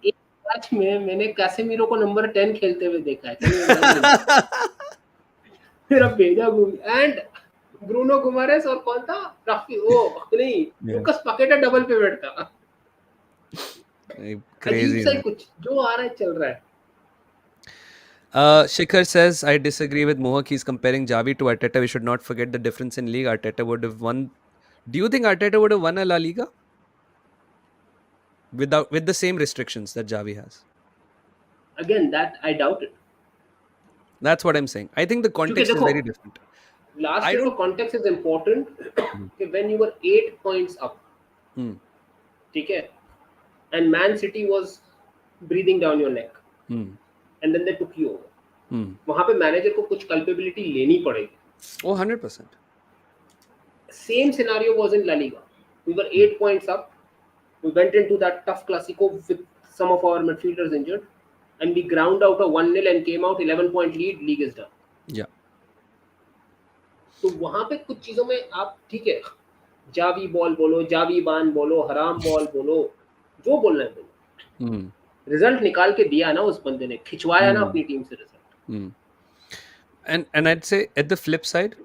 एक मैच में मैंने कैसेमीरो को नंबर 10 खेलते हुए देखा है, कैन यू इमेजिन। मेरा भेजा घूम एंड ब्रूनो गुमारेस और कौन था, राफी, वो नहीं, Yeah. Lucas Paqueta double pivot था। अजीब Crazy, सा ही man. कुछ जो आ रहा है चल रहा है। Shikhar says, I disagree with Mohak. He's comparing Javi to Arteta. We should not forget the difference in league. Arteta would have won. Do you think Arteta would have won a La Liga with the same restrictions that Javi has? Again that I doubt it, That's what I'm saying. I think the क्योंकि context is देखो very different. Last I year का don't. Context is important Hmm. कि when you were 8 points up, Hmm. ठीक है, and Man City was breathing down your neck Hmm. And then they took you over, Hmm. वहां पे manager को कुछ culpability लेनी पड़ेगी। Oh, 100%. Same scenario was in La Liga. We were Hmm. 8 points up. We went into that tough Clasico with some of our midfielders injured, and we ground out a 1-0 and came out 11-point lead. League is done. Yeah. तो वहां पे कुछ चीजों में आप ठीक है, Xavi ball बोलो, जावी बान बोलो, हराम बॉल बोलो, जो बोलना है बोलो, Hmm. रिजल्ट निकाल के दिया ना उस बंदे ने, खिंचवाया ना Hmm. अपनी टीम से result. Hmm. And I'd say at the flip side,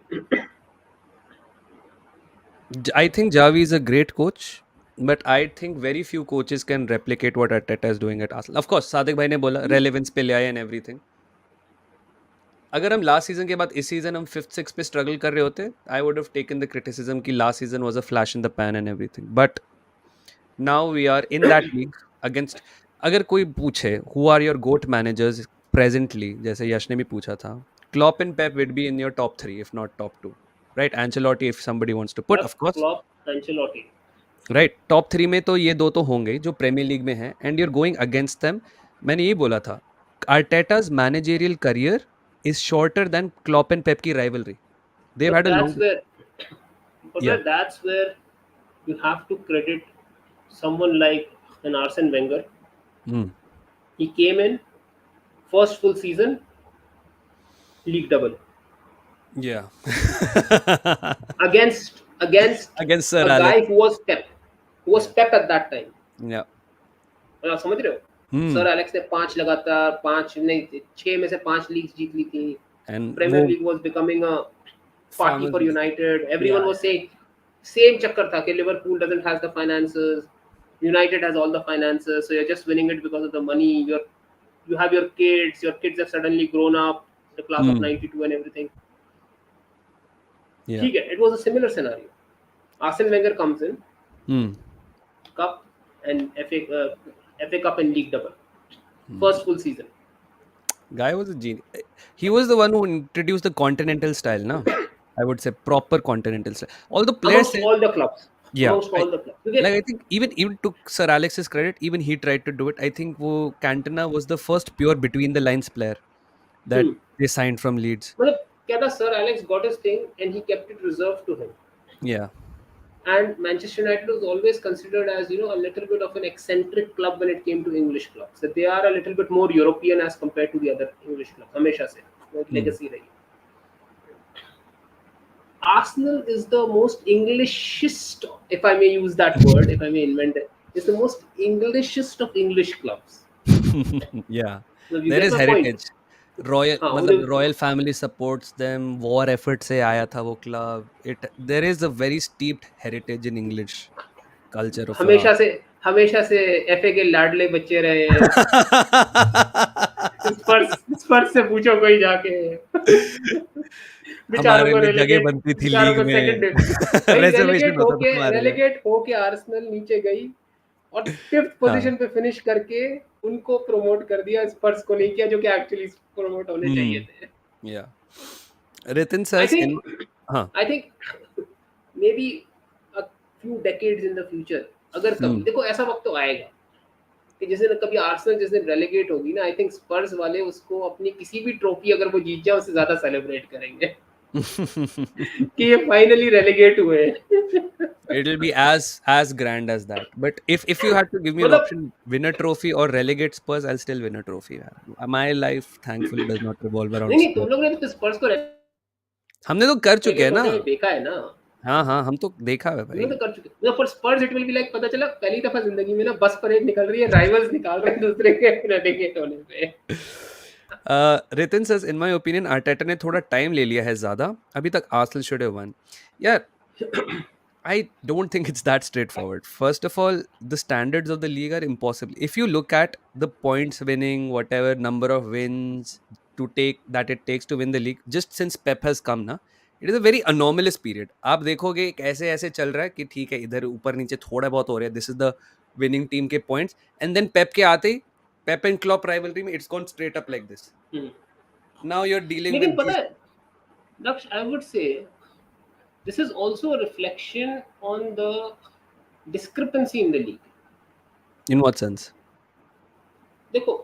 I think Javi is a great coach, but I think very few coaches can replicate what Arteta is doing at Arsenal. Of course, Sadiq भाई ने बोला relevance पे ले आए and everything. अगर हम last season के बाद इस सीजन हम फिफ्थ सिक्स पे स्ट्रगल कर रहे होते, I would have taken the criticism कि last season was a flash in the pan and everything, but now we are in that league against. अगर कोई पूछे who are your GOAT managers presently, जैसे यश ने भी पूछा था, Klopp and Pep will be in your top three if not top two, right? Ancelotti if somebody wants to put, yup, of course, Klopp, Ancelotti. Right? Top three में तो ये दो तो होंगे जो प्रीमियर लीग में हैं and you're going against them. मैंने ये बोला था, Arteta's managerial career is shorter than Klopp and Pep की rivalry. They've but had a long. That's where, Yeah. but that's where you have to credit someone like an Arsene Wenger. Mm. He came in first full season, league double Yeah. against Against Sir a Alex. guy who was Yeah. Pep at that time। Yeah. आप समझ रहे हो? Hmm. Sir Alex ने 5 लगातार, 5 नहीं 6 में से 5 league जीत ली थी। And प्रीमियर वो league was becoming a party farmers. For United, Yeah. Everyone was saying same चक्कर था कि Liverpool doesn't have the finances, United has all the finances, so you're just winning it because of the money. You have your kids. Your kids have suddenly grown up, the class of Hmm. '92 and everything. Yeah. ठीक है, it was a similar scenario. Arsene Wenger comes in, Hmm. cup and FA Cup and League double, Hmm. first full season. Guy was a genius. He was the one who introduced the continental style, na? I would say proper continental style. All the players Amongst said, all the clubs. yeah. Amongst all the clubs. Okay. Like I think even took Sir Alex's credit. Even he tried to do it. I think wo Cantona was the first pure between the lines player that Hmm. they signed from Leeds. मतलब क्या था, Sir Alex got his thing and he kept it reserved to him. Yeah. And Manchester United was always considered as, a little bit of an eccentric club when it came to English clubs. That they are a little bit more European as compared to the other English clubs. हमेशा से वो एक Hmm. legacy रही. Arsenal is the most Englishest, if I may use that word, if I may invent it, is the most Englishest of English clubs. Yeah. So you There get is my point. heritage. Royal हाँ मतलब royal family supports them. War effort से आया था वो club. It there is a very steeped heritage in English culture of हमेशा से हमेशा से एफए के लाडले बच्चे रहे हैं. स्पर्स से पूछो कोई जाके. बेचारों हमारे को लिए जगह रेलेगेट बनती थी बेचारों लीग को में. सेकंड भाई रिजर्वेशन होता था तुम्हारे लिए. रेलेगेट होके आर्सेनल नीचे गई और फिफ्थ हाँ. पोजीशन पे फिनिश करके उनको प्रमोट कर दिया, स्पर्स को नहीं किया जो कि एक्चुअली प्रमोट होने चाहिए Hmm. थे. Yeah. Ritin I says think in हाँ. I think may be a few decades in the future, अगर कभी Hmm. देखो ऐसा वक्त तो आएगा कि जिस दिन कभी आर्सेनल जिस दिन रेलेगेट होगी ना, आई थिंक स्पर्स वाले उसको अपनी किसी भी ट्रॉफी अगर वो जीत जाए उससे ज्यादा सेलिब्रेट करेंगे कि ये फाइनली रेलेगेट हुए हैं. It'll be as grand as that. But if you had to give me an मतलब option, win a trophy or relegate Spurs, I'll still win a trophy, man. My life, thankfully, does not revolve नहीं around नहीं, तुम Spurs. लोग ने तो स्पर्स को हमने तो कर चुके हैं रेलेगेट ना. होते हुए देखा है ना. हाँ हाँ, हम तो देखा है तुमने भाई. तो कर चुके, मतलब for Spurs it will be like, पता चला पहली दफा जिंदगी में ना बस परेड निकल रही है, राइवल्स निकाल रहे हैं दूसरे के रेलेगेट होने पे. रितिन says, in my opinion, Arteta ने थोड़ा टाइम ले लिया है ज़्यादा. अभी तक Arsenal should have won. यार, I don't think it's that straightforward. First of all, the standards of the league are impossible. If you look at the points winning, whatever number of wins it takes to win the league, just since Pep has come na, it is a very anomalous period. आप देखोगे एक ऐसे ऐसे चल रहा है कि ठीक है इधर ऊपर नीचे थोड़ा बहुत हो रहा है. This is the winning team के points, and then Pep के आते ही Pep and Klopp rivalry में it's gone straight up like this. Now you're dealing लेकिन with पता these. है Daksh, I would say this is also a reflection on the discrepancy in the league. In what sense? देखो,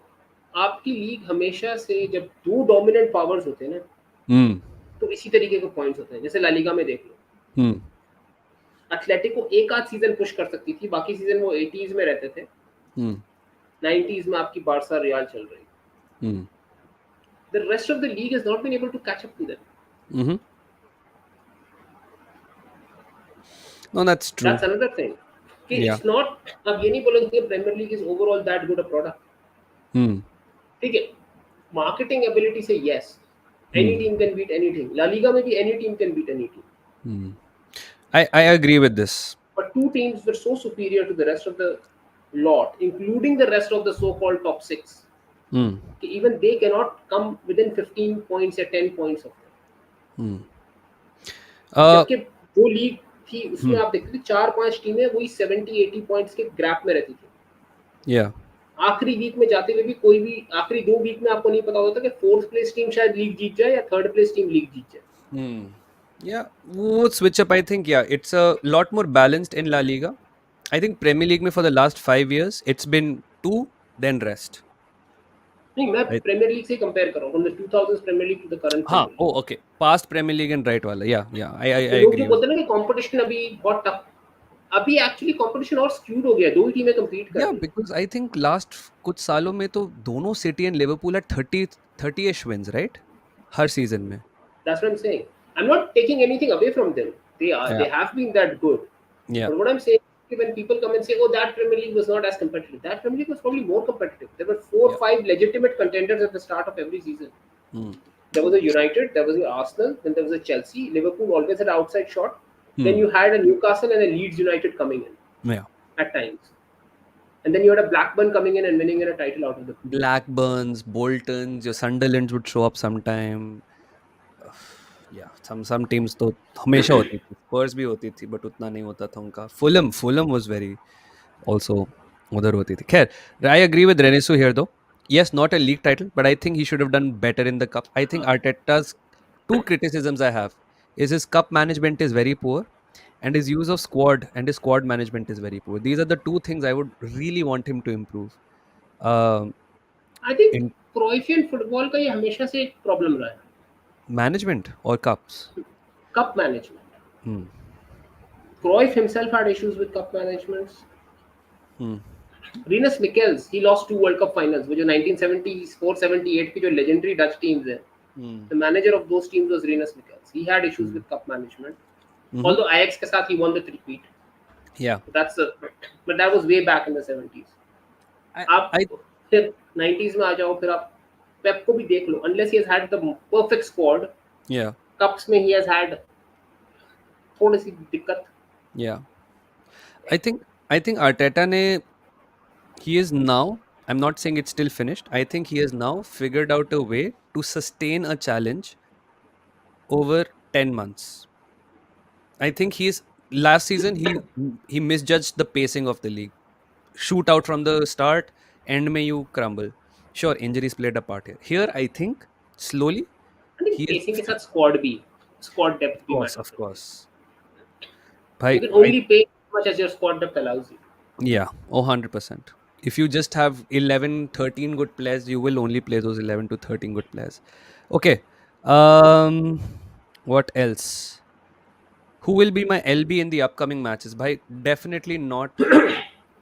आपकी league हमेशा से जब दो डोमिनेंट पावर्स होते हैं ना, Hmm. तो इसी तरीके के पॉइंट्स होते हैं. जैसे ला लीगा में देख लो, Hmm. एथलेटिको एक आध सीजन पुश कर सकती थी, बाकी सीजन वो 80s में रहते थे. Hmm. 90s में आपकी बार्सा रियल चल रही. Hmm. The rest of the league has not been able to catch up to them. Mm-hmm. No, that's true. That's another thing. कि Yeah. it's not, अब ये नहीं बोलेंगे कि Premier League is overall that good a product. Hmm. ठीक है, marketing ability से yes, any Hmm. team can beat any team. La Liga में भी any team can beat any team. Hmm. I agree with this. But two teams were so superior to the rest of the lot, including the rest of the so-called top six, Hmm. कि even they cannot come within 15 points या 10 points of them. Hmm. Uh, जबकि वो league थी उसमें hmm. आप देखते थे 4-5 टीमें वही 70-80 पॉइंट्स के गैप में रहती थी. Yeah. आखिरी वीक में जाते हुए भी कोई भी आखिरी 2 वीक में आपको नहीं पता होता कि फोर्थ प्लेस टीम शायद लीग जीत जाए या थर्ड प्लेस टीम लीग जीत जाए. Hmm. Yeah. Would switch up. I think, yeah, it's a lot more balanced in La Liga. I think Premier League में for the last 5 years, it's been two, then rest. नहीं, मैं Right? Premier League से compare कर रहा हूँ, from the 2000s Premier League to the current हाँ. Premier League. Oh, okay. Past Premier League and right वाला. Yeah. Yeah. I तो लोग जो agree with. बोलते हैं ना कि कंपटीशन अभी बहुत टफ, अभी एक्चुअली कंपटीशन और स्क्यूड हो गया, दो ही टीमें compete कर Yeah, रही हैं. because I think last कुछ सालों में तो दोनों city and Liverpool at 30-ish wins, right? Her season में. That's what I'm saying. I'm not taking anything away from them. Yeah. They have been that good. Yeah. But what I'm saying is when people come and say, "Oh, that Premier League was not as competitive," that Premier League was probably more competitive. There were 4 or Yeah. 5 legitimate contenders at the start of every season. Hmm. There was a United, there was a Arsenal, then there was a Chelsea. Liverpool always had an outside shot. Then Hmm. you had a Newcastle and a Leeds United coming in Yeah. at times. And then you had a Blackburn coming in and winning in a title out of the blue. Blackburns, Boltons, your Sunderlands would show up sometime. Yeah, some teams तो हमेशा होती थी. Spurs भी होती थी, but उतना नहीं होता था उनका. Fulham was very also उधर होती थी. खैर, I agree with Renesu here though. Yes, not a league title, but I think he should have done better in the cup. I think हाँ. Arteta's two criticisms I have is his cup management is very poor and his use of squad and his squad management is very poor. These are the two things I would really want him to improve. Um, I think in Croatian football का ये हमेशा से एक problem रहा है. management or cups. Cup management. Hmm. Cruyff himself had issues with cup management. Hmm. Rinus Michels, he lost two World Cup finals, which is 1974-78 की जो legendary Dutch teams है. Hmm. The manager of those teams was Rinus Michels. He had issues Hmm. with cup management. Mhm. Although Ajax के साथ he won the three-peat. Yeah. That's a, but that was way back in the 70s. I आप I फिर 90s में आ जाओ, फिर आप पेप को भी देख लो. Unless he has had the perfect squad, yeah. cups में he has had थोड़ी सी दिक्कत. Yeah. I think Arteta ne he is now I'm not saying it's still finished. I think he has now figured out a way to sustain a challenge over 10 months. I think he's last season he misjudged the pacing of the league. Shoot out from the start, end may you crumble. Sure, injuries played a part here. Here I think slowly I think he is pacing के साथ squad depth भी matter of करता है. course. You Bhai, can only pay as much as your squad depth allows you. yeah, 100%. If you just have 11, 13 good players, you will only play those 11 to 13 good players. Okay. Um, what else? Who will be my LB in the upcoming matches? Bhai, definitely not.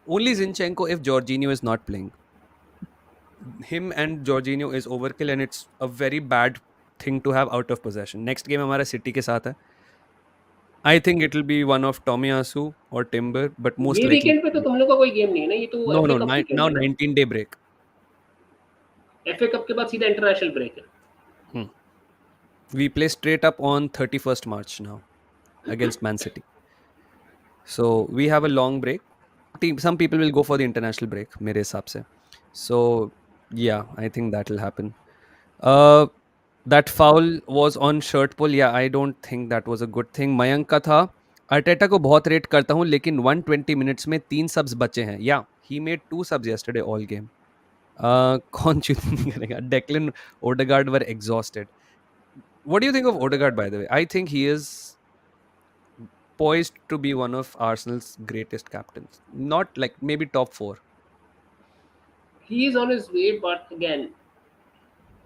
Only Zinchenko if Jorginho is not playing. Him and Jorginho is overkill and it's a very bad thing to have out of possession. Next game हमारा City के साथ है. I think it will be one of Tomiyasu or Timber, but most ये likely weekend पे तो तुम लोग का कोई गेम नहीं है ना, ये तो no, FA no. Cup weekend Now है ना. 19-day break. एफए कप के बाद सीधा इंटरनेशनल ब्रेक है. Hmm. We play straight up on 31st March now against Man City. So we have a long break. Some people will go for the international break, मेरे हिसाब से. So yeah, I think that will happen. Uh, that foul was on shirt pull. Yeah, I don't think that was a good thing. Mayank का था. Arteta को बहुत rate करता हूँ लेकिन 120 मिनट्स में 3 subs बचे हैं. Yeah, he made 2 subs yesterday all game. कौन चूज नहीं करेगा? Declan Odegaard were exhausted. What do you think of Odegaard, by the way? I think he is poised to be one of Arsenal's greatest captains. Not like maybe top 4. He is on his way, but again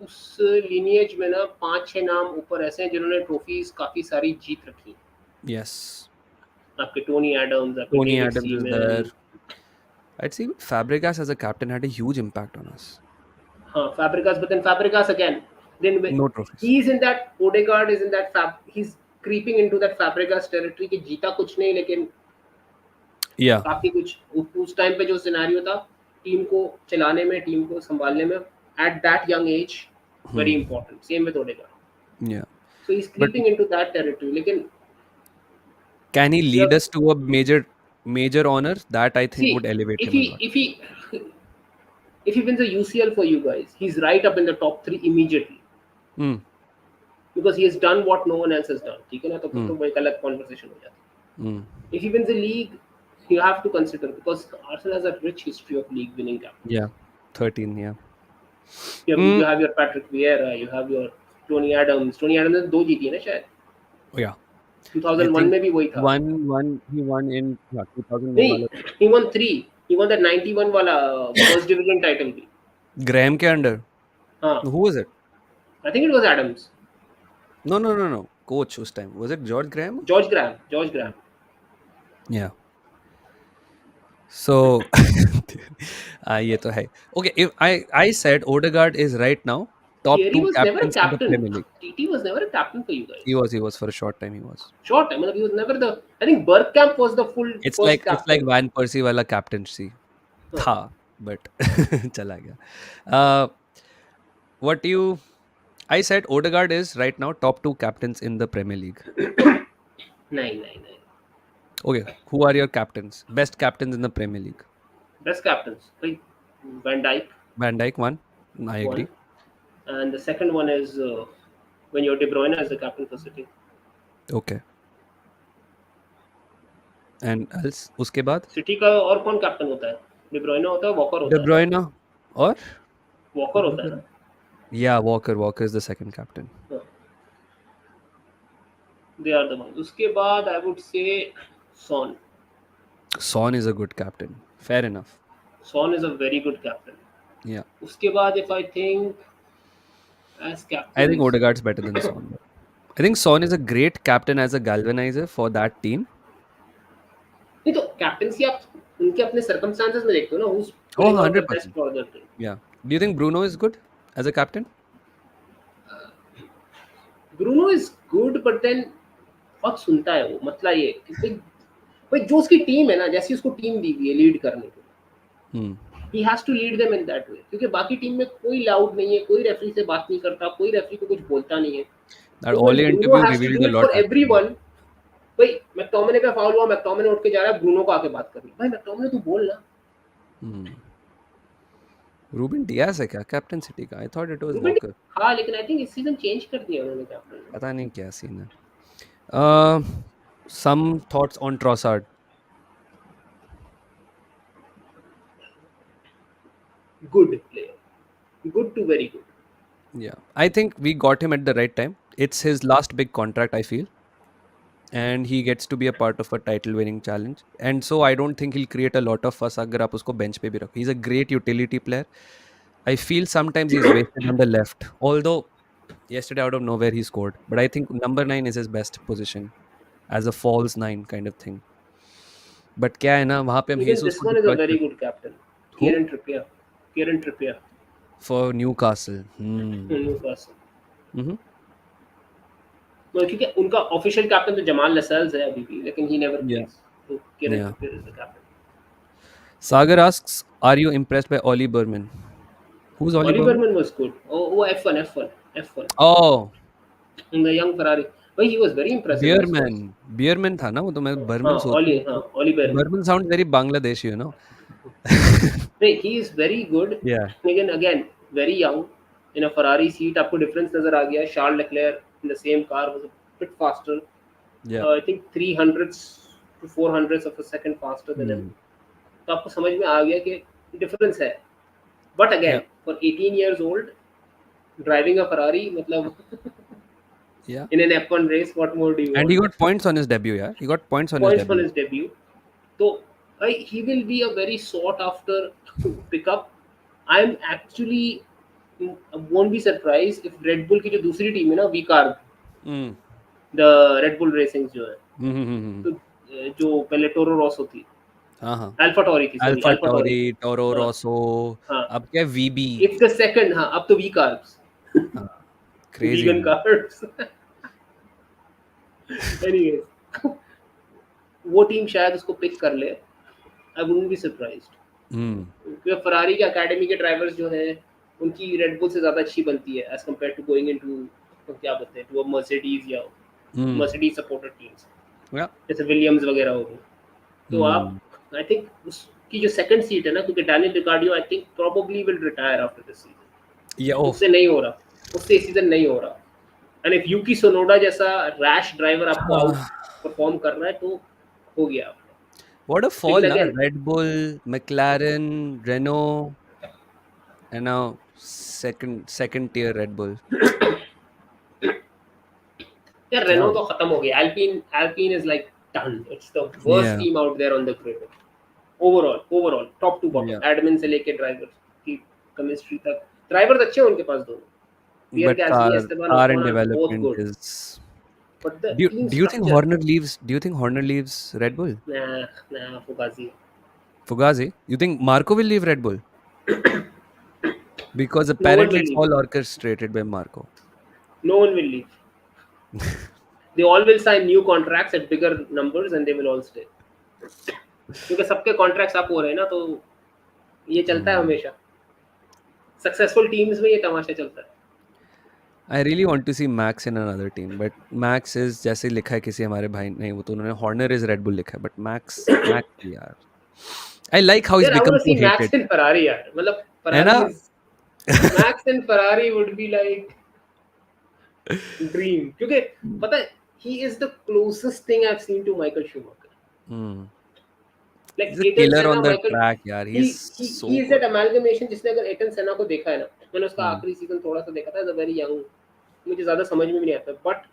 उस lineage में ना 5-6 नाम ऊपर ऐसे हैं जिन्होंने trophies काफी सारी जीत रखी. Yes. आपके टोनी एडम्स, आपके Tony David Adams is there. Semen. I'd say Fabregas as a captain had a huge impact on us. हाँ, Fabregas, but then Fabregas again, then No trophies. he's in that, Odegaard is in that he's creeping into that Fabregas territory कि जीता कुछ नहीं लेकिन Yeah. काफी कुछ. उस time पे जो सिनेरियो था टीम को चलाने में, टीम को संभालने में, at that young age, very Hmm. important. Same with Odegaard. Yeah. So he's But creeping into that territory. लेकिन can he lead yeah, us to a major honor? That I think would see, elevate if him a he lot. if he if he wins a UCL for you guys, he's right up in the top 3 immediately Hmm. because he has done what no one else has done. ठीक है ना, तो फिर Hmm. तो वो एक अलग conversation हो जाती है. Hmm. If he wins the league, you have to consider because Arsenal has a rich history of league winning captains. Yeah. 13. Yeah. You have your Patrick Vieira, you have your Tony Adams. Tony Adams ने 2 जीती है ना शायद. Oh, yeah. I 2001 think में भी वही था. he won in 2001 नहीं, वाला he won 3. He won that 91 वाला first division title भी. Graham के under. हाँ, Who was it? I think it was Adams. No. Coach उस time. Was it George Graham? George Graham. Yeah. So ये तो है. Okay, if I said Odegaard is right now top Thierry 2 was never a captains in the captain. Premier League. TT was never a captain for you guys. He was for a short time he was. Short time. He was never the. I think Bergkamp was the full It's first like captain. Van Persie वाला captaincy था but चला गया. What do you I said Odegaard is right now top 2 captains in the Premier League. नहीं. Okay, who are your captains? Best captains in the Premier League. Best captains, like Van Dijk, Van Dijk one. I one, agree. and the second one is when you're De Bruyne as the captain for City. Okay. And else उसके बाद city का और कौन captain होता है? De Bruyne होता है, walker De होता है, Bruyne और वॉकर कौन होता है दूसरा? ना? Yeah, Walker is the second captain. They are the one. उसके बाद I would say Son. Son is a good captain. Fair enough. Son is a very good captain. Yeah. उसके बाद if I think as I think captains, Odegaard's better than Son. I think Son is a great captain as a galvanizer for that team. नहीं तो captaincy आप उनके अपने circumstances में देखते हो ना, who's Oh, pulling out the best 100%. for the team. Yeah. Do you think Bruno is good as a captain? Bruno is good but then बहुत सुनता है वो, मतलब ये कि भाई भाई जो उसकी टीम है ना, जैसी उसको टीम दी हुई है लीड करने के Hmm. लिए, he has to lead them in that way, क्योंकि बाकी टीम में कोई लाउड नहीं है, कोई रेफरी से बात नहीं करता, कोई रेफरी को कुछ बोलता नहीं है. That तो when Oli Bruno interview has to revealed do a it lot for actually. Everyone. भाई मैकटोमिने पे फाउल हुआ, मैकटोमिने उठ के जा रहा है ब्रूनो को आके बात करनी, भाई मैकटोमिने तू बोल ना. Hmm. Ruben Diaz है क्या कैप्टन सिटी का? I thought it was Ruben, Walker. हाँ लेकिन आई थिंक इस सीजन चेंज कर दिया उन्होंने कैप्टन. पता नहीं क्या सीन है. Uh, some thoughts on Trossard. Good player, good to very good. Yeah, I think we got him at the right time. It's his last big contract, I feel, and he gets to be a part of a title-winning challenge. And so I don't think he'll create a lot of fuss अगर आप उसको bench पे भी रखो. He's a great utility player. I feel sometimes he's wasted on the left. Although yesterday out of nowhere he scored, but I think number 9 is his best position as a false 9 kind of thing. But क्या है ना वहाँ पे हम Even Jesus this को one is a deploy very कर good captain. who Kieran Trippier. Kieran Trippier. for Newcastle. Hmm. Newcastle. Mm-hmm. क्योंकि उनका ऑफिशियल कैप्टन तो जमाल लसल्स है अभी भी, लेकिन ही नेवर Yeah. प्लेज. तो Kieran Yeah. Trippier is the captain. Sagar asks, "Are you impressed by Ollie Berman?" Who's Ollie Oli Berman? Berman was good. Oh, वो F1. Oh, The young Ferrari. But he was very impressive in his first. Beermen था ना वो, तो मैं हाँ, बर्मन सोच रहा हूँ तो Oli Berman. Berman sound very Bangladeshi, you know. नहीं, he is very good. Yeah, Again, very young. In a Ferrari seat, आपको डिफरेंस नजर आ गया. Charles Leclerc in the same car was a bit faster. yeah. I think 300s to 400s of a second faster than him. Hmm. तो आपको समझ में आ गया कि difference है. But Yeah, again, for 18 years old, driving a Ferrari, मतलब yeah. in an F1 race, what more do you And he want? got points on his debut, yeah. He got points on his Points on debut. his debut. So he will be a very sought after pickup. I'm actually won't be surprised if Red Bull की जो दूसरी team है ना, VCARB, Hmm. the Red Bull Racing जो है, Hmm. तो जो पहले टोरो रॉसो थी, हाँ हाँ. अल्फा टोरी थी, sorry Alpha Alpha Tauri. Tauri, Toro हाँ रोसो, हाँ. अब क्या वीबी. It's the second, हाँ अब तो VCARBs, हाँ, crazy vegan man. carbs. Anyways, वो टीम शायद उसको पिक कर ले. I wouldn't be surprised. Hmm. क्योंकि फरारी के अकेडमी के ड्राइवर्स जो हैं, उनकी रेड बुल से ज़्यादा अच्छी बनती है as compare to going into, क्या बोलते हैं, टू अ मर्सिडीज या Hmm. Mercedes supported teams, Yeah. जैसे विलियम्स वगैरह हो गई. तो आप, Hmm. आई थिंक उसकी जो सेकंड सीट है ना, क्योंकि Daniel Ricciardo I think probably will retire after this season. Yeah. Oh, उससे नहीं हो रहा, उससे इस सीजन नहीं हो रहा. एंड इफ यूकी सोनोडा जैसा रैश ड्राइवर आपको आउट परफॉर्म कर रहा है तो हो गया. what a fall, लेकिन ना. Again, Red Bull, McLaren, Renault, and now second tier Red Bull. यार क्या रेनो हो? तो खत्म हो गया. Alpine is like done. It's the worst Yeah. team out there on the grid. Overall, top to bottom, Yeah. Admin से लेके driver की केमिस्ट्री तक. ड्राइवर्स अच्छे हैं उनके पास दोनों. Pierre But Gasly, Esteban car in Ocon are both development good, is. But the team Do you think structure, Horner leaves? Do you think Horner leaves Red Bull? nah, Fugazi. Fugazi? You think Marco will leave Red Bull? Because No one apparently will it's leave. all orchestrated by Marco. No one will leave. They all will sign new contracts at bigger numbers and they will all stay. क्योंकि सबके contracts up हो रहे हैं ना, तो ये चलता है Hmm. हमेशा. सक्सेसफुल टीम्स में ये तमाशा चलता है. I really want to see Max in another team, but Max is जैसे लिखा है किसी हमारे भाई नहीं, वो तो उन्होंने Horner is Red Bull लिखा है, but Max यार. I like how he's Then I want become to so see Max hated. and Ferrari. यार मतलब है Ferrari ना? is Max and Ferrari would be like dream क्योंकि पता है he is the closest thing I've seen to Michael Schumacher. Hmm. Like He's a Ayrton killer on Senna, the Michael, track, यार. he He's he so he is good. that amalgamation जिसने अगर Eton सेना को देखा है ना, मैंने उसका Hmm. आखिरी सीजन थोड़ा सा देखा था, एज अ वेरी यंग, मुझे ज्यादा समझ में भी नहीं आता, बट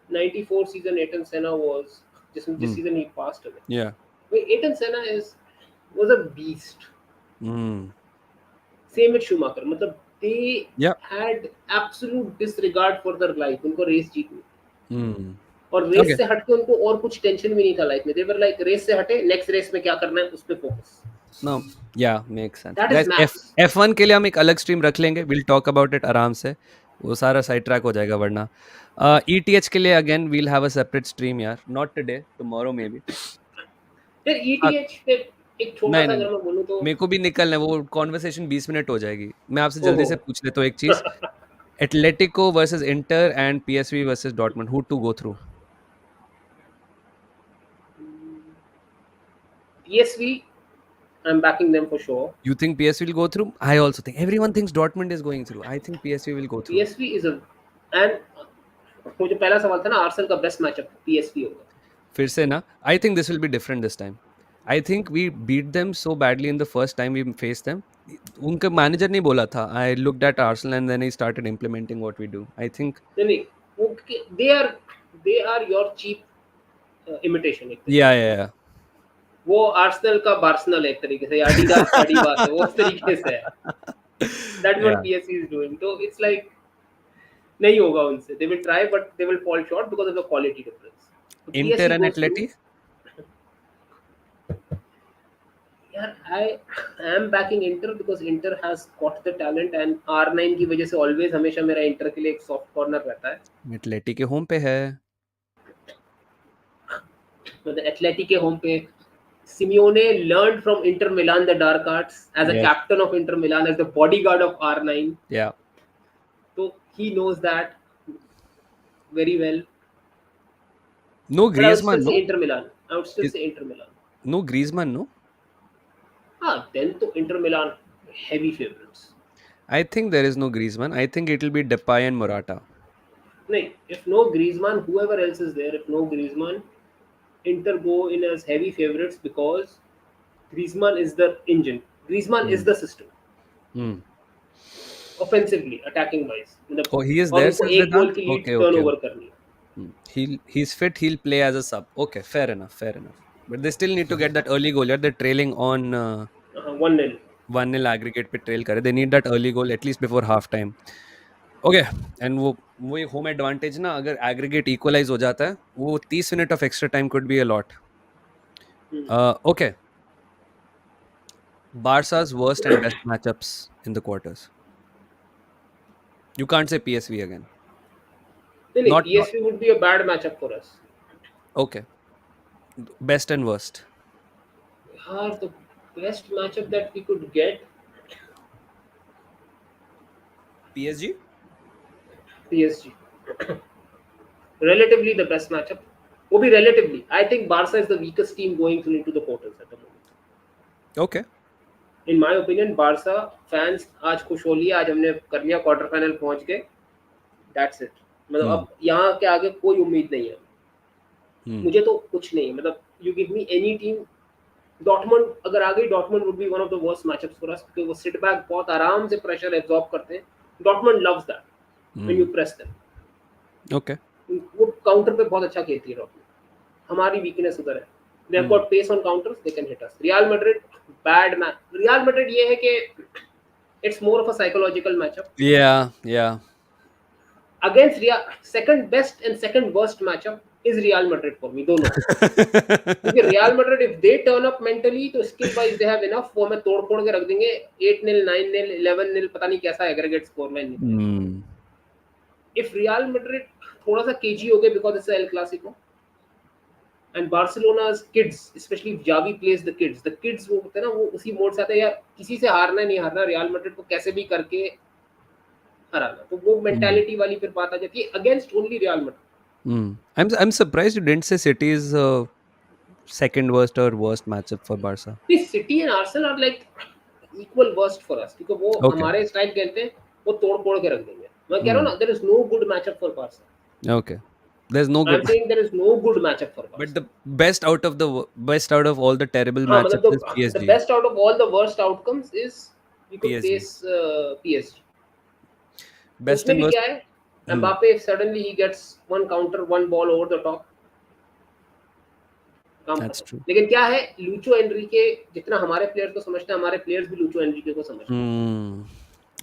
94 सीजन एटन सेना वाज जिस Hmm. सीजन ही पास्ड Yeah. अवे, एटन सेना is was a beast. Hmm. Same with Schumacher, मतलब दे Yeah. Had absolute disregard for their life, उनको रेस जीतनी, Hmm. और रेस Okay. से हटके उनको और कुछ टेंशन भी नहीं था लाइफ में. दे वर लाइक रेस से हटे, नेक्स्ट रेस में क्या करना है उस पे focus. No. Yeah, makes sense. That is Guys, max. F1 के लिए हम एक अलग स्ट्रीम रख लेंगे. We'll talk about it आराम से. वो सारा साइड ट्रैक हो जाएगा वरना. ETH के लिए again we'll have a separate stream यार. Not today, tomorrow maybe. फिर हाँ, ईटीएच पे एक छोटा नहीं सा नहीं. अगर मैं बोलूँ तो, मेरे को भी निकलना है. वो कॉन्वर्सेशन 20 मिनट हो जाएगी. मैं आपसे जल्दी ओहो. से पूछ लेता हूँ एक चीज. Atletico versus Inter and PSV versus Dortmund. Who to go through? PSV, I'm backing them for sure. You think PSV will go through? I also think. Everyone thinks Dortmund is going through. I think PSV will go through. PSV is a, and वो जो पहला सवाल था ना, Arsenal का best matchup PSV होगा. फिर से ना, I think this will be different this time. I think we beat them so badly in the first time we faced them. उनका मैनेजर नहीं बोला था. I looked at Arsenal and then he started implementing what we do. I think. नहीं नहीं, वो they are your cheap imitation एक Yeah, तरीके से. yeah, yeah. वो आर्सेनल का बार्सनल है एक तरीके से, एडिडास का एडिबास है, वो उस तरीके से है. That is what Yeah. PSV is doing. तो इट्स लाइक नहीं होगा उनसे. They will try but they will fall short because of the quality difference. तो Inter PSV and goes through. Atleti. यार I am banking inter because inter has got the talent, and R9 की वजह से always हमेशा मेरा inter के लिए एक सॉफ्ट कॉर्नर रहता है. Atleti के होम पे है. मतलब एथलेटिक के होम पे, Simeone learned from Inter Milan the dark arts as a Yes. captain of Inter Milan, as the bodyguard of R9. Yeah. So he knows that very well. No But I would still Griezmann, say no. Inter Milan. I would still Is, say Inter Milan. no Griezmann, no. Ah, then to Inter Milan, heavy favorites. I think there is no Griezmann. I think it will be Depay and Morata. No, if no Griezmann, whoever else is there, if no Griezmann, Inter go in as heavy favorites because Griezmann is the engine. Griezmann is Hmm. the system. Hmm. Offensively, attacking wise, मतलब Oh, he is और there उनको since एक गोल Vedant? की lead Okay, okay, turnover okay. करनी है. He's fit. He'll play as a sub. Okay, fair enough. Fair enough. But they still need to get that early goal. Yeah, they're trailing on 1-0. 1-0 aggregate पे trail करे. They need that early goal at least before half time. Okay, and वो एक home advantage ना, अगर aggregate equalize हो जाता है, वो 30 minute of extra time could be a lot. Okay, Barca's worst and best matchups in the quarters. You can't say PSV again. नहीं नहीं, Not PSV would be a bad matchup for us. okay. Best and worst. यार the best matchup that we could get, PSG. PSG. Relatively the best matchup. वो भी relatively. I think Barca is the weakest team going through into the quarters at the moment. Okay. In my opinion, Barca fans आज खुश हो लिया, आज हमने कर लिया क्वार्टर फाइनल पहुंच गए. That's it. मतलब Hmm. अब यहाँ के आगे कोई उम्मीद नहीं है. Hmm. मुझे तो कुछ नहीं है. मतलब you give me any team. Dortmund अगर आ गई, Dortmund would be one of the worst matchups for us क्योंकि वो सिट बैक बहुत आराम से प्रेशर एब्जॉर्ब करते हैं. Dortmund loves that when you press them. Okay. वो काउंटर पे बहुत अच्छा खेलती है डॉर्टमंड. हमारी वीकनेस उधर है. They have got pace on counters, they can hit us. Real Madrid bad match. Real Madrid ये है कि it's more of a psychological matchup Yeah, yeah. Against Real. Second best and second worst matchup is Real Madrid for me, दोनों. क्योंकि Real Madrid if they turn up mentally तो skill wise they have enough. वो हमें तोड़ फोड़ के रख देंगे. 8-0, 9-0, 11-0, पता नहीं कैसा एग्रीगेट स्कोर लाइन निकलेगा. Hmm. इफ रियल मैड्रिड थोड़ा सा केजी हो गए because it's El Clasico, and Barcelona's kids, especially if Javi plays the kids वो होते हैं ना, वो उसी मोड से आते हैं यार, किसी से हारना नहीं हारना, रियल मैड्रिड को कैसे भी करके हराना. तो वो Hmm. मेंटालिटी वाली फिर बात आ जाती है against only real Madrid. I'm surprised you didn't say City is second worst or worst matchup for Barca? The City and Arsenal are like equal worst for us क्योंकि वो Okay. हमारे style खेलते हैं, वो तोड़ फोड़ के रख देंगे. मैं कह रहा हूँ Hmm. ना, there is no good matchup for Barca. Okay. There's no I'm good, saying there is no good matchup for but Barca. the best out of all the terrible हाँ मतलब matchups is the PSG. best out of all the worst outcomes is you could PSG. face PSG. Best उसमें and भी worst. क्या है, Hmm. Mbappe suddenly he gets one counter, one ball over the top, काम That's खत्म. true. लेकिन क्या है, locho Enrique जितना हमारे प्लेयर्स को समझते हैं, हमारे प्लेयर्स भी लूचो एनरिके को समझते हैं.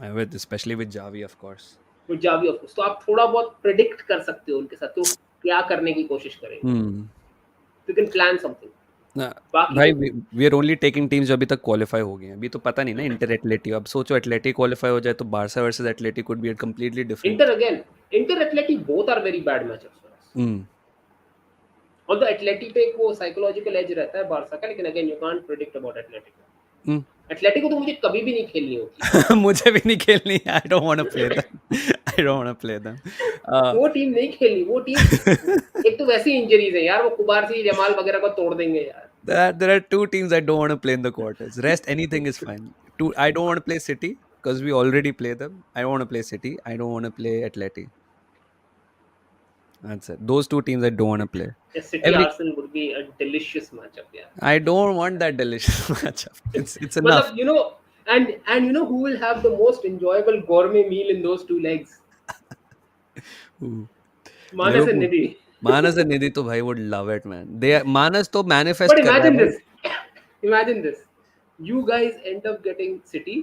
Hmm. With especially with Javi, of course. तो जावी ऑफ कोर्स, तो आप थोड़ा बहुत प्रिडिक्ट कर सकते हो उनके साथ तो क्या करने की कोशिश करेंगे. Hmm. You can plan something. ना बाकी भाई, तो we are only taking teams जो अभी तक क्वालिफाई हो गई हैं. अभी तो पता नहीं ना इंटर एटलेटी. अब सोचो एटलेटी क्वालिफाई हो जाए तो Barca versus Atleti could be a completely different. Inter again, Inter Athletic both are very bad matches for us. Hmm. Although Athletic पे एक वो साइकोलॉजिकल एज रहता है बारसा का, लेकिन again you can't predict about athletic. Hmm. Athletic को तो मुझे कभी भी नहीं खेलनी होती. मुझे भी नहीं खेलनी. I don't want to play them. I don't want to play them. वो टीम नहीं खेलनी, वो टीम एक तो वैसी इंजरीज है यार, वो कुबारसी जमाल वगैरह को तोड़ देंगे यार. There are two teams I don't want to play in the quarters. Rest anything is fine. I don't want to play City because we already play them. I don't want to play City. I don't want to play Atleti. That's it. Those two teams I don't want to play. City Every Arsenal would be a delicious matchup यार. I don't want that delicious matchup. It's enough. मतलब and you know who will have the most enjoyable gourmet meal in those two legs? Ooh. Manas and Liverpool. Nidhi. Manas and Nidhi to bhai would love it, man. Manas to But manifest कर रहा है imagine भाई. this. Imagine this. You guys end up getting City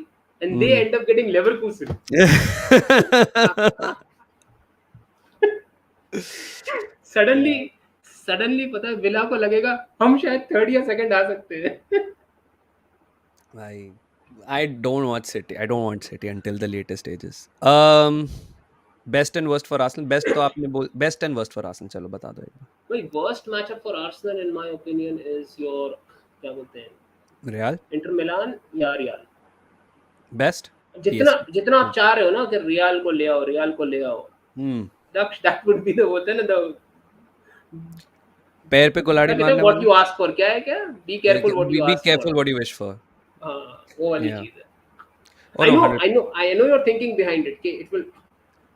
and they Hmm. end up getting Leverkusen. Suddenly suddenly पता है villa को लगेगा हम शायद थर्ड या सेकंड आ सकते हैं. Bhai, I don't watch City. I don't want City until the later stages. Best and worst for Arsenal. Best तो आपने बोल. Best and worst for Arsenal. चलो बता दो एक बार. भाई worst matchup for Arsenal in my opinion is your क्या बोलते हैं, Real. इंटर मिलान या रियल. Best. जितना PSG. जितना आप चाह रहे हो ना कि रियल को ले आओ, रियल को ले आओ, Hmm. that would be the होता है ना the पैर पे कुल्हाड़ी क्या कहते हैं मारने what वाला. you ask for, क्या है, क्या be careful what you Be ask for. careful what you wish for. हाँ वो वाली Yeah. चीज है. Or I know, 100. I know you're thinking behind it. कि it will,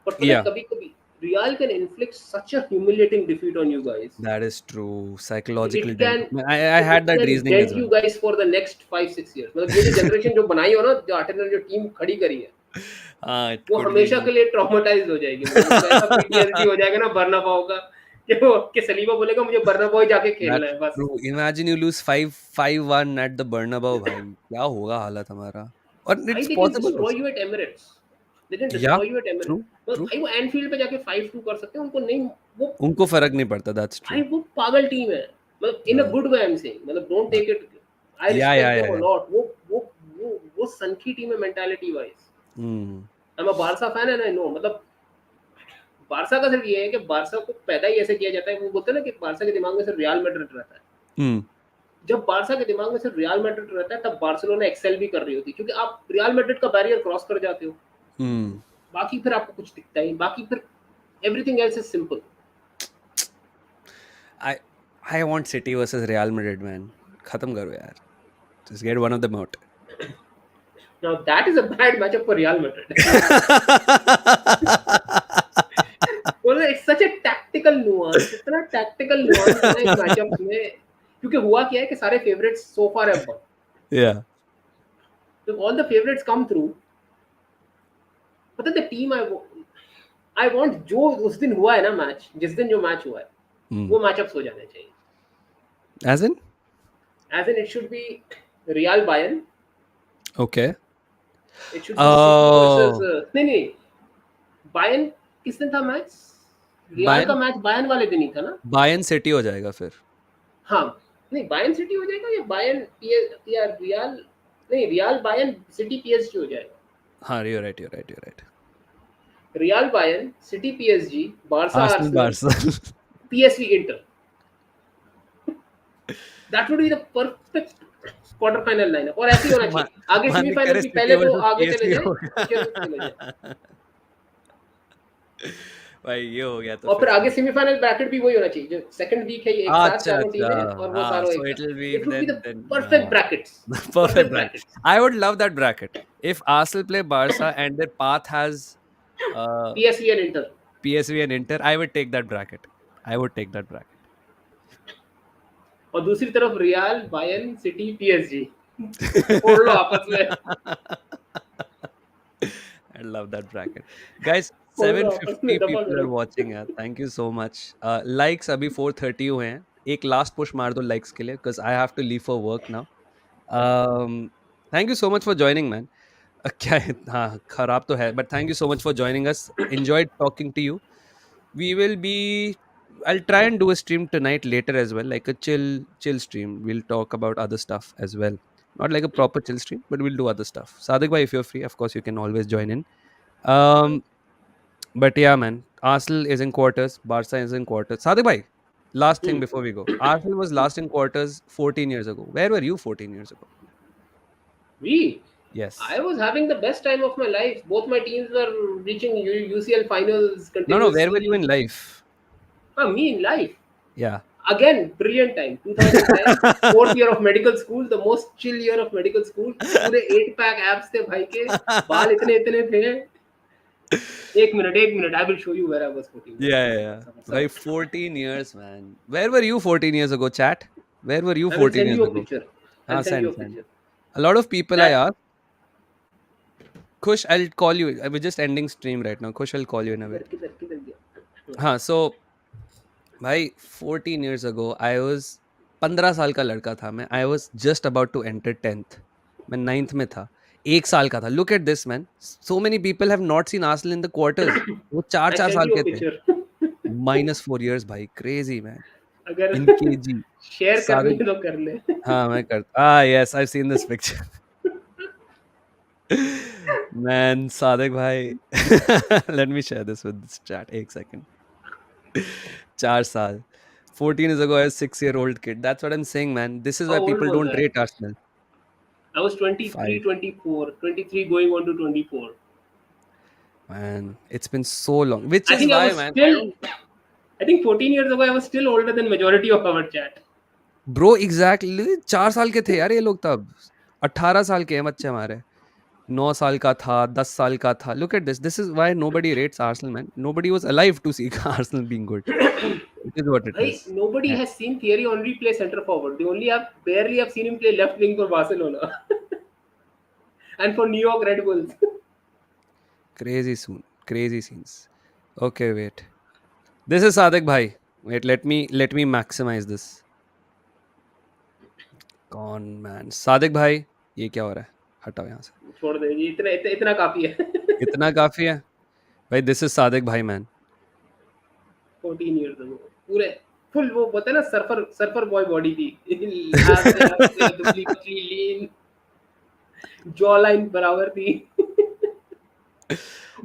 but पता है Yeah. कभी-कभी Real can inflict such a humiliating defeat on you guys. That is true. Psychological It dent. can I had it that can reasoning as dent well. you guys for the next 5-6 years. मतलब ये जो generation जो बनाई हो ना, जो artillery जो team खड़ी करी है, It वो could हमेशा be. के लिए ट्रॉमेटाइज्ड हो जाएगी. मतलब ऐसा PTSD हो जाएगा ना बर्नाबाओ का कि वो कि सलीबा बोलेगा मुझे बर्नाबाओ ही जाके खेलना That's है बस. true. Imagine you lose 5-1 at the Bernabeu, भाई. क्या होगा हालत हमारा? और भाई it's they can possible destroy also. you at Emirates. They can Yeah. destroy you at Emirates. True. मतलब True. भाई वो एनफील्ड पे जाके 5-2 कर सकते हैं, उनको नहीं, वो उनको फर्क नहीं पड़ता. That's भाई true. वो पागल टीम है. मतलब इन अ हाँ. Good way I am saying, मतलब डोंट हाँ. Take it, I Yeah, yeah, respect yeah, them a yeah. Lot. वो सनकी टीम है mentality wise. Hmm. I am a Barca fan and I know. मतलब Barca का सिर्फ ये है कि बारसा को पैदा ही ऐसे किया जाता है. वो बोलते हैं ना कि बारसा के दिमाग में सिर्फ रियल मैड्रिड रहता है. Hmm. जब बारसा के दिमाग में सिर्फ रियल मैड्रिड रहता है तब बार्सिलोना एक्सेल भी कर रही होती है, क्योंकि आप रियल मैड्रिड का बैरियर क्रॉस कर जाते हो. Hmm. बाकी फिर आपको कुछ दिखता ही, बाकी फिर everything else is simple. I I want City versus Real Madrid, man. खत्म करो यार. Just get one of them out. Now that is a bad matchup for Real Madrid. बोलो it's such a tactical nuance, इतना tactical nuance है ना इस matchup में, क्योंकि हुआ क्या है कि सारे favourites so far have one. Yeah. If all the favorites come through, पता है द टीम आई वांट जो उस दिन हुआ है ना मैच, जिस दिन जो मैच हुआ है Hmm. वो मैचअप्स हो जाने चाहिए. As in? As in it should be Real Bayern, Okay. it should be City versus Oh. नहीं Bayern किस दिन था मैच? रियल का Bayern मैच बायर्न वाले दिन ही था ना. Bayern City हो जाएगा फिर. हाँ नहीं बायर्न सिटी हो जाएगा या बायर्न या रियल, नहीं रियल बायर्न सिटी पीएसजी हो जाएगा. हाँ, you're right. You're right. You're right. Real Bayern city PSG Barça Arsenal Arsenal Barca. PSV inter. That would be the perfect quarter final lineup. और ऐसे ही होना मा- चाहिए. आगे मालिक सेमीफाइनल करे भी City पहले तो versus आगे चले PSG जाए, होगा. पीछे तो चले जाए. भाई ये हो गया तो और फिर फिर आगे समझ। सेमीफाइनल ब्रैकेट भी वही होना चाहिए, जो सेकंड वीक है ये एक साथ अच्छा चारों अच्छा, टीमें और वो हाँ, चारों so एक it will be साथ, it would be the then perfect brackets, perfect perfect bracket. Brackets. I would love that bracket if Arsenal play Barca and their path has uh, PSV and inter, PSV and Inter. I would take that bracket. I would take that bracket. और दूसरी तरफ real, Bayern, city, PSG, फोड़ लो आपस में, I love that bracket. Guys, फोड़ लो आपस में, 750 दफा people are करो। watching यार. Thank you so much. Likes अभी 430 हुए हैं. एक last push मार दो likes के लिए because I have to leave for work now. Um, thank you so much for joining, man. क्या है, हाँ खराब तो है, but thank you so much for joining us. Enjoyed talking to you. We will be. I'll try and do a stream tonight later as well, like a chill stream. We'll talk about other stuff as well. Not like a proper chill stream, but we'll do other stuff. Sadik bhai, if you're free, of course you can always join in. Um, but yeah, man, Arsenal is in quarters. Barca is in quarters. Sadik bhai, last thing before we go. Arsenal was last in quarters 14 years ago. Where were you 14 years ago? We, I Yes. was having the best time of my life. Both my teams were reaching UCL finals No, where were you continuously. in life? Me in life, Yeah. again, brilliant time. 2010, fourth year of medical school, the most chill year of medical school. पूरे 8 pack abs थे भाई के, बाल इतने इतने थे। एक minute, I will show you where I was 14 years Yeah, ago. yeah, Sabr, yeah. sabr, Like sabr. 14 years, man. Where were you 14 years ago, chat? Where were you I will 14 send years you a ago? picture. I'll Ah, send you a send. picture. A lot of people I That asked. Kush, I'll call you. We're just ending stream right now. Kush, I'll call you in a किधर bit. किधर किधर गया? हाँ, so भाई 14 years ago, I was 15 साल का लड़का था मैं. I was just about to enter 10th. मैं 9th में था. एक साल का था. Look at this, man. So many people have not seen Arsenal in the quarters. वो चार I चार sent साल you a के थे. picture. -4 years भाई. Crazy, man. अगर In KG. शेयर करनी सादिक है तो कर ले। हाँ, मैं करता yes, I've seen this picture. Man, Sadik bhai. Let me share this with this chat. एक second. 4 साल. 14 years ago, I was 6-year-old kid. That's what I'm saying, man. This is How why old people was don't I? rate Arsenal. I was 23, 5. 24, 23 going on to 24. Man, it's been so long. Which I is think I why, was man, I still, don't. I think 14 years ago, I was still older than majority of our chat. Bro, exactly. 4 साल के थे यार ये लोग तब. 18 साल के हैं बच्चे हमारे. 9 साल का था, 10 साल का था. Look at this. This is why nobody rates Arsenal, man. Nobody was alive to see Arsenal being good. It is what it is. Nobody Eh, has seen Thierry Henry play center forward. They only have barely have seen him play left wing for Barcelona and for New York Red Bulls. Crazy soon. Crazy scenes. Okay, wait. This is Sadik bhai. Wait, let me maximize this. Con man. Sadik bhai, ये क्या हो रहा है? हटाओ यहाँ से. छोड़ दे, ये इतना काफी है। इतना काफी है. भाई, this is Sadik bhai, man. 14 years ago, पूरे फुल वो बोलते हैं ना, सर्फर सर्फर बॉय बॉडी थी। एब्स से दुबली पतली लीन, जॉ लाइन बराबर थी।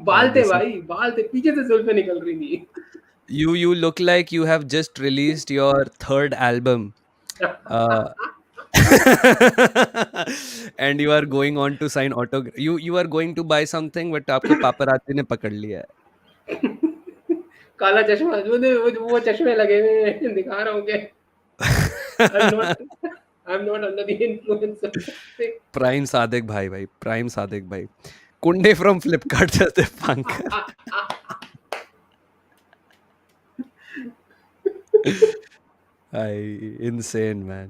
बाल थे This is भाई, बाल थे, पीछे से जुल्फें निकल रही थी। you look like you have just released your third album. Uh, and you are going on to sign autograph. You are going to buy something, but आपको paparazzi ने पकड़ लिया काला चश्मा, वो चश्मे लगे हुए हैं, दिखा रहा हूँ कि आई एम है. Not, I am not under the influence of something. Prime Sadiq भाई भाई प्राइम सादिक भाई कुंडे फ्रॉम फ्लिपकार्ट से पंकर आई insane man.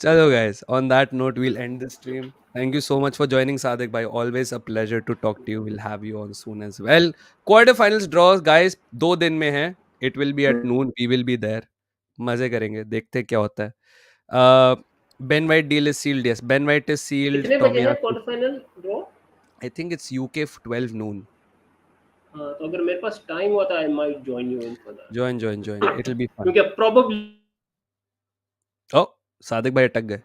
Chalo guys, on that note we'll end the stream. Thank you so much for joining Sadik bhai. Always a pleasure to talk to you. We'll have you on soon as well. Quarterfinals draws guys 2 दिन में है. It will be at noon. We will be there. मजे करेंगे. देखते हैं क्या होता है. Ben White deal is sealed. Yes, Ben White is sealed. कितने बजे है Tomiyasu. Quarter final draw? I think it's UK 12 noon. हाँ, तो अगर मेरे पास टाइम हुआ था, I might join you in for Join. That. It'll be fun. क्योंकि प्रोबेबली Oh, सादिक भाई अटक गए.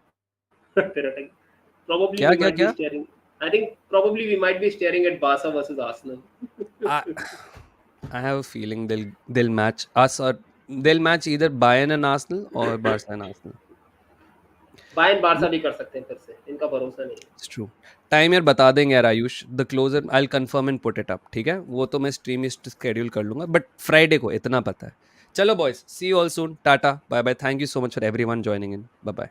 फिर प्रोबेबली क्या वी क्या माइट बी क्या? Staring, I think probably we might be staring at Barca versus Arsenal. I, I have a feeling they'll match us or they'll match either Bayern and Arsenal or Barca and Arsenal. Bayern Barça भी कर सकते हैं फिर से, इनका भरोसा नहीं है। It's true. टाइम यार बता देंगे यार Ayush, the closer I will confirm and put it up, ठीक है? वो तो मैं स्ट्रीमिस्ट शेड्यूल कर लूँगा, बट फ्राइडे को इतना पता है। चलो boys, see you all soon, tata, bye bye, thank you so much for everyone joining in, bye-bye.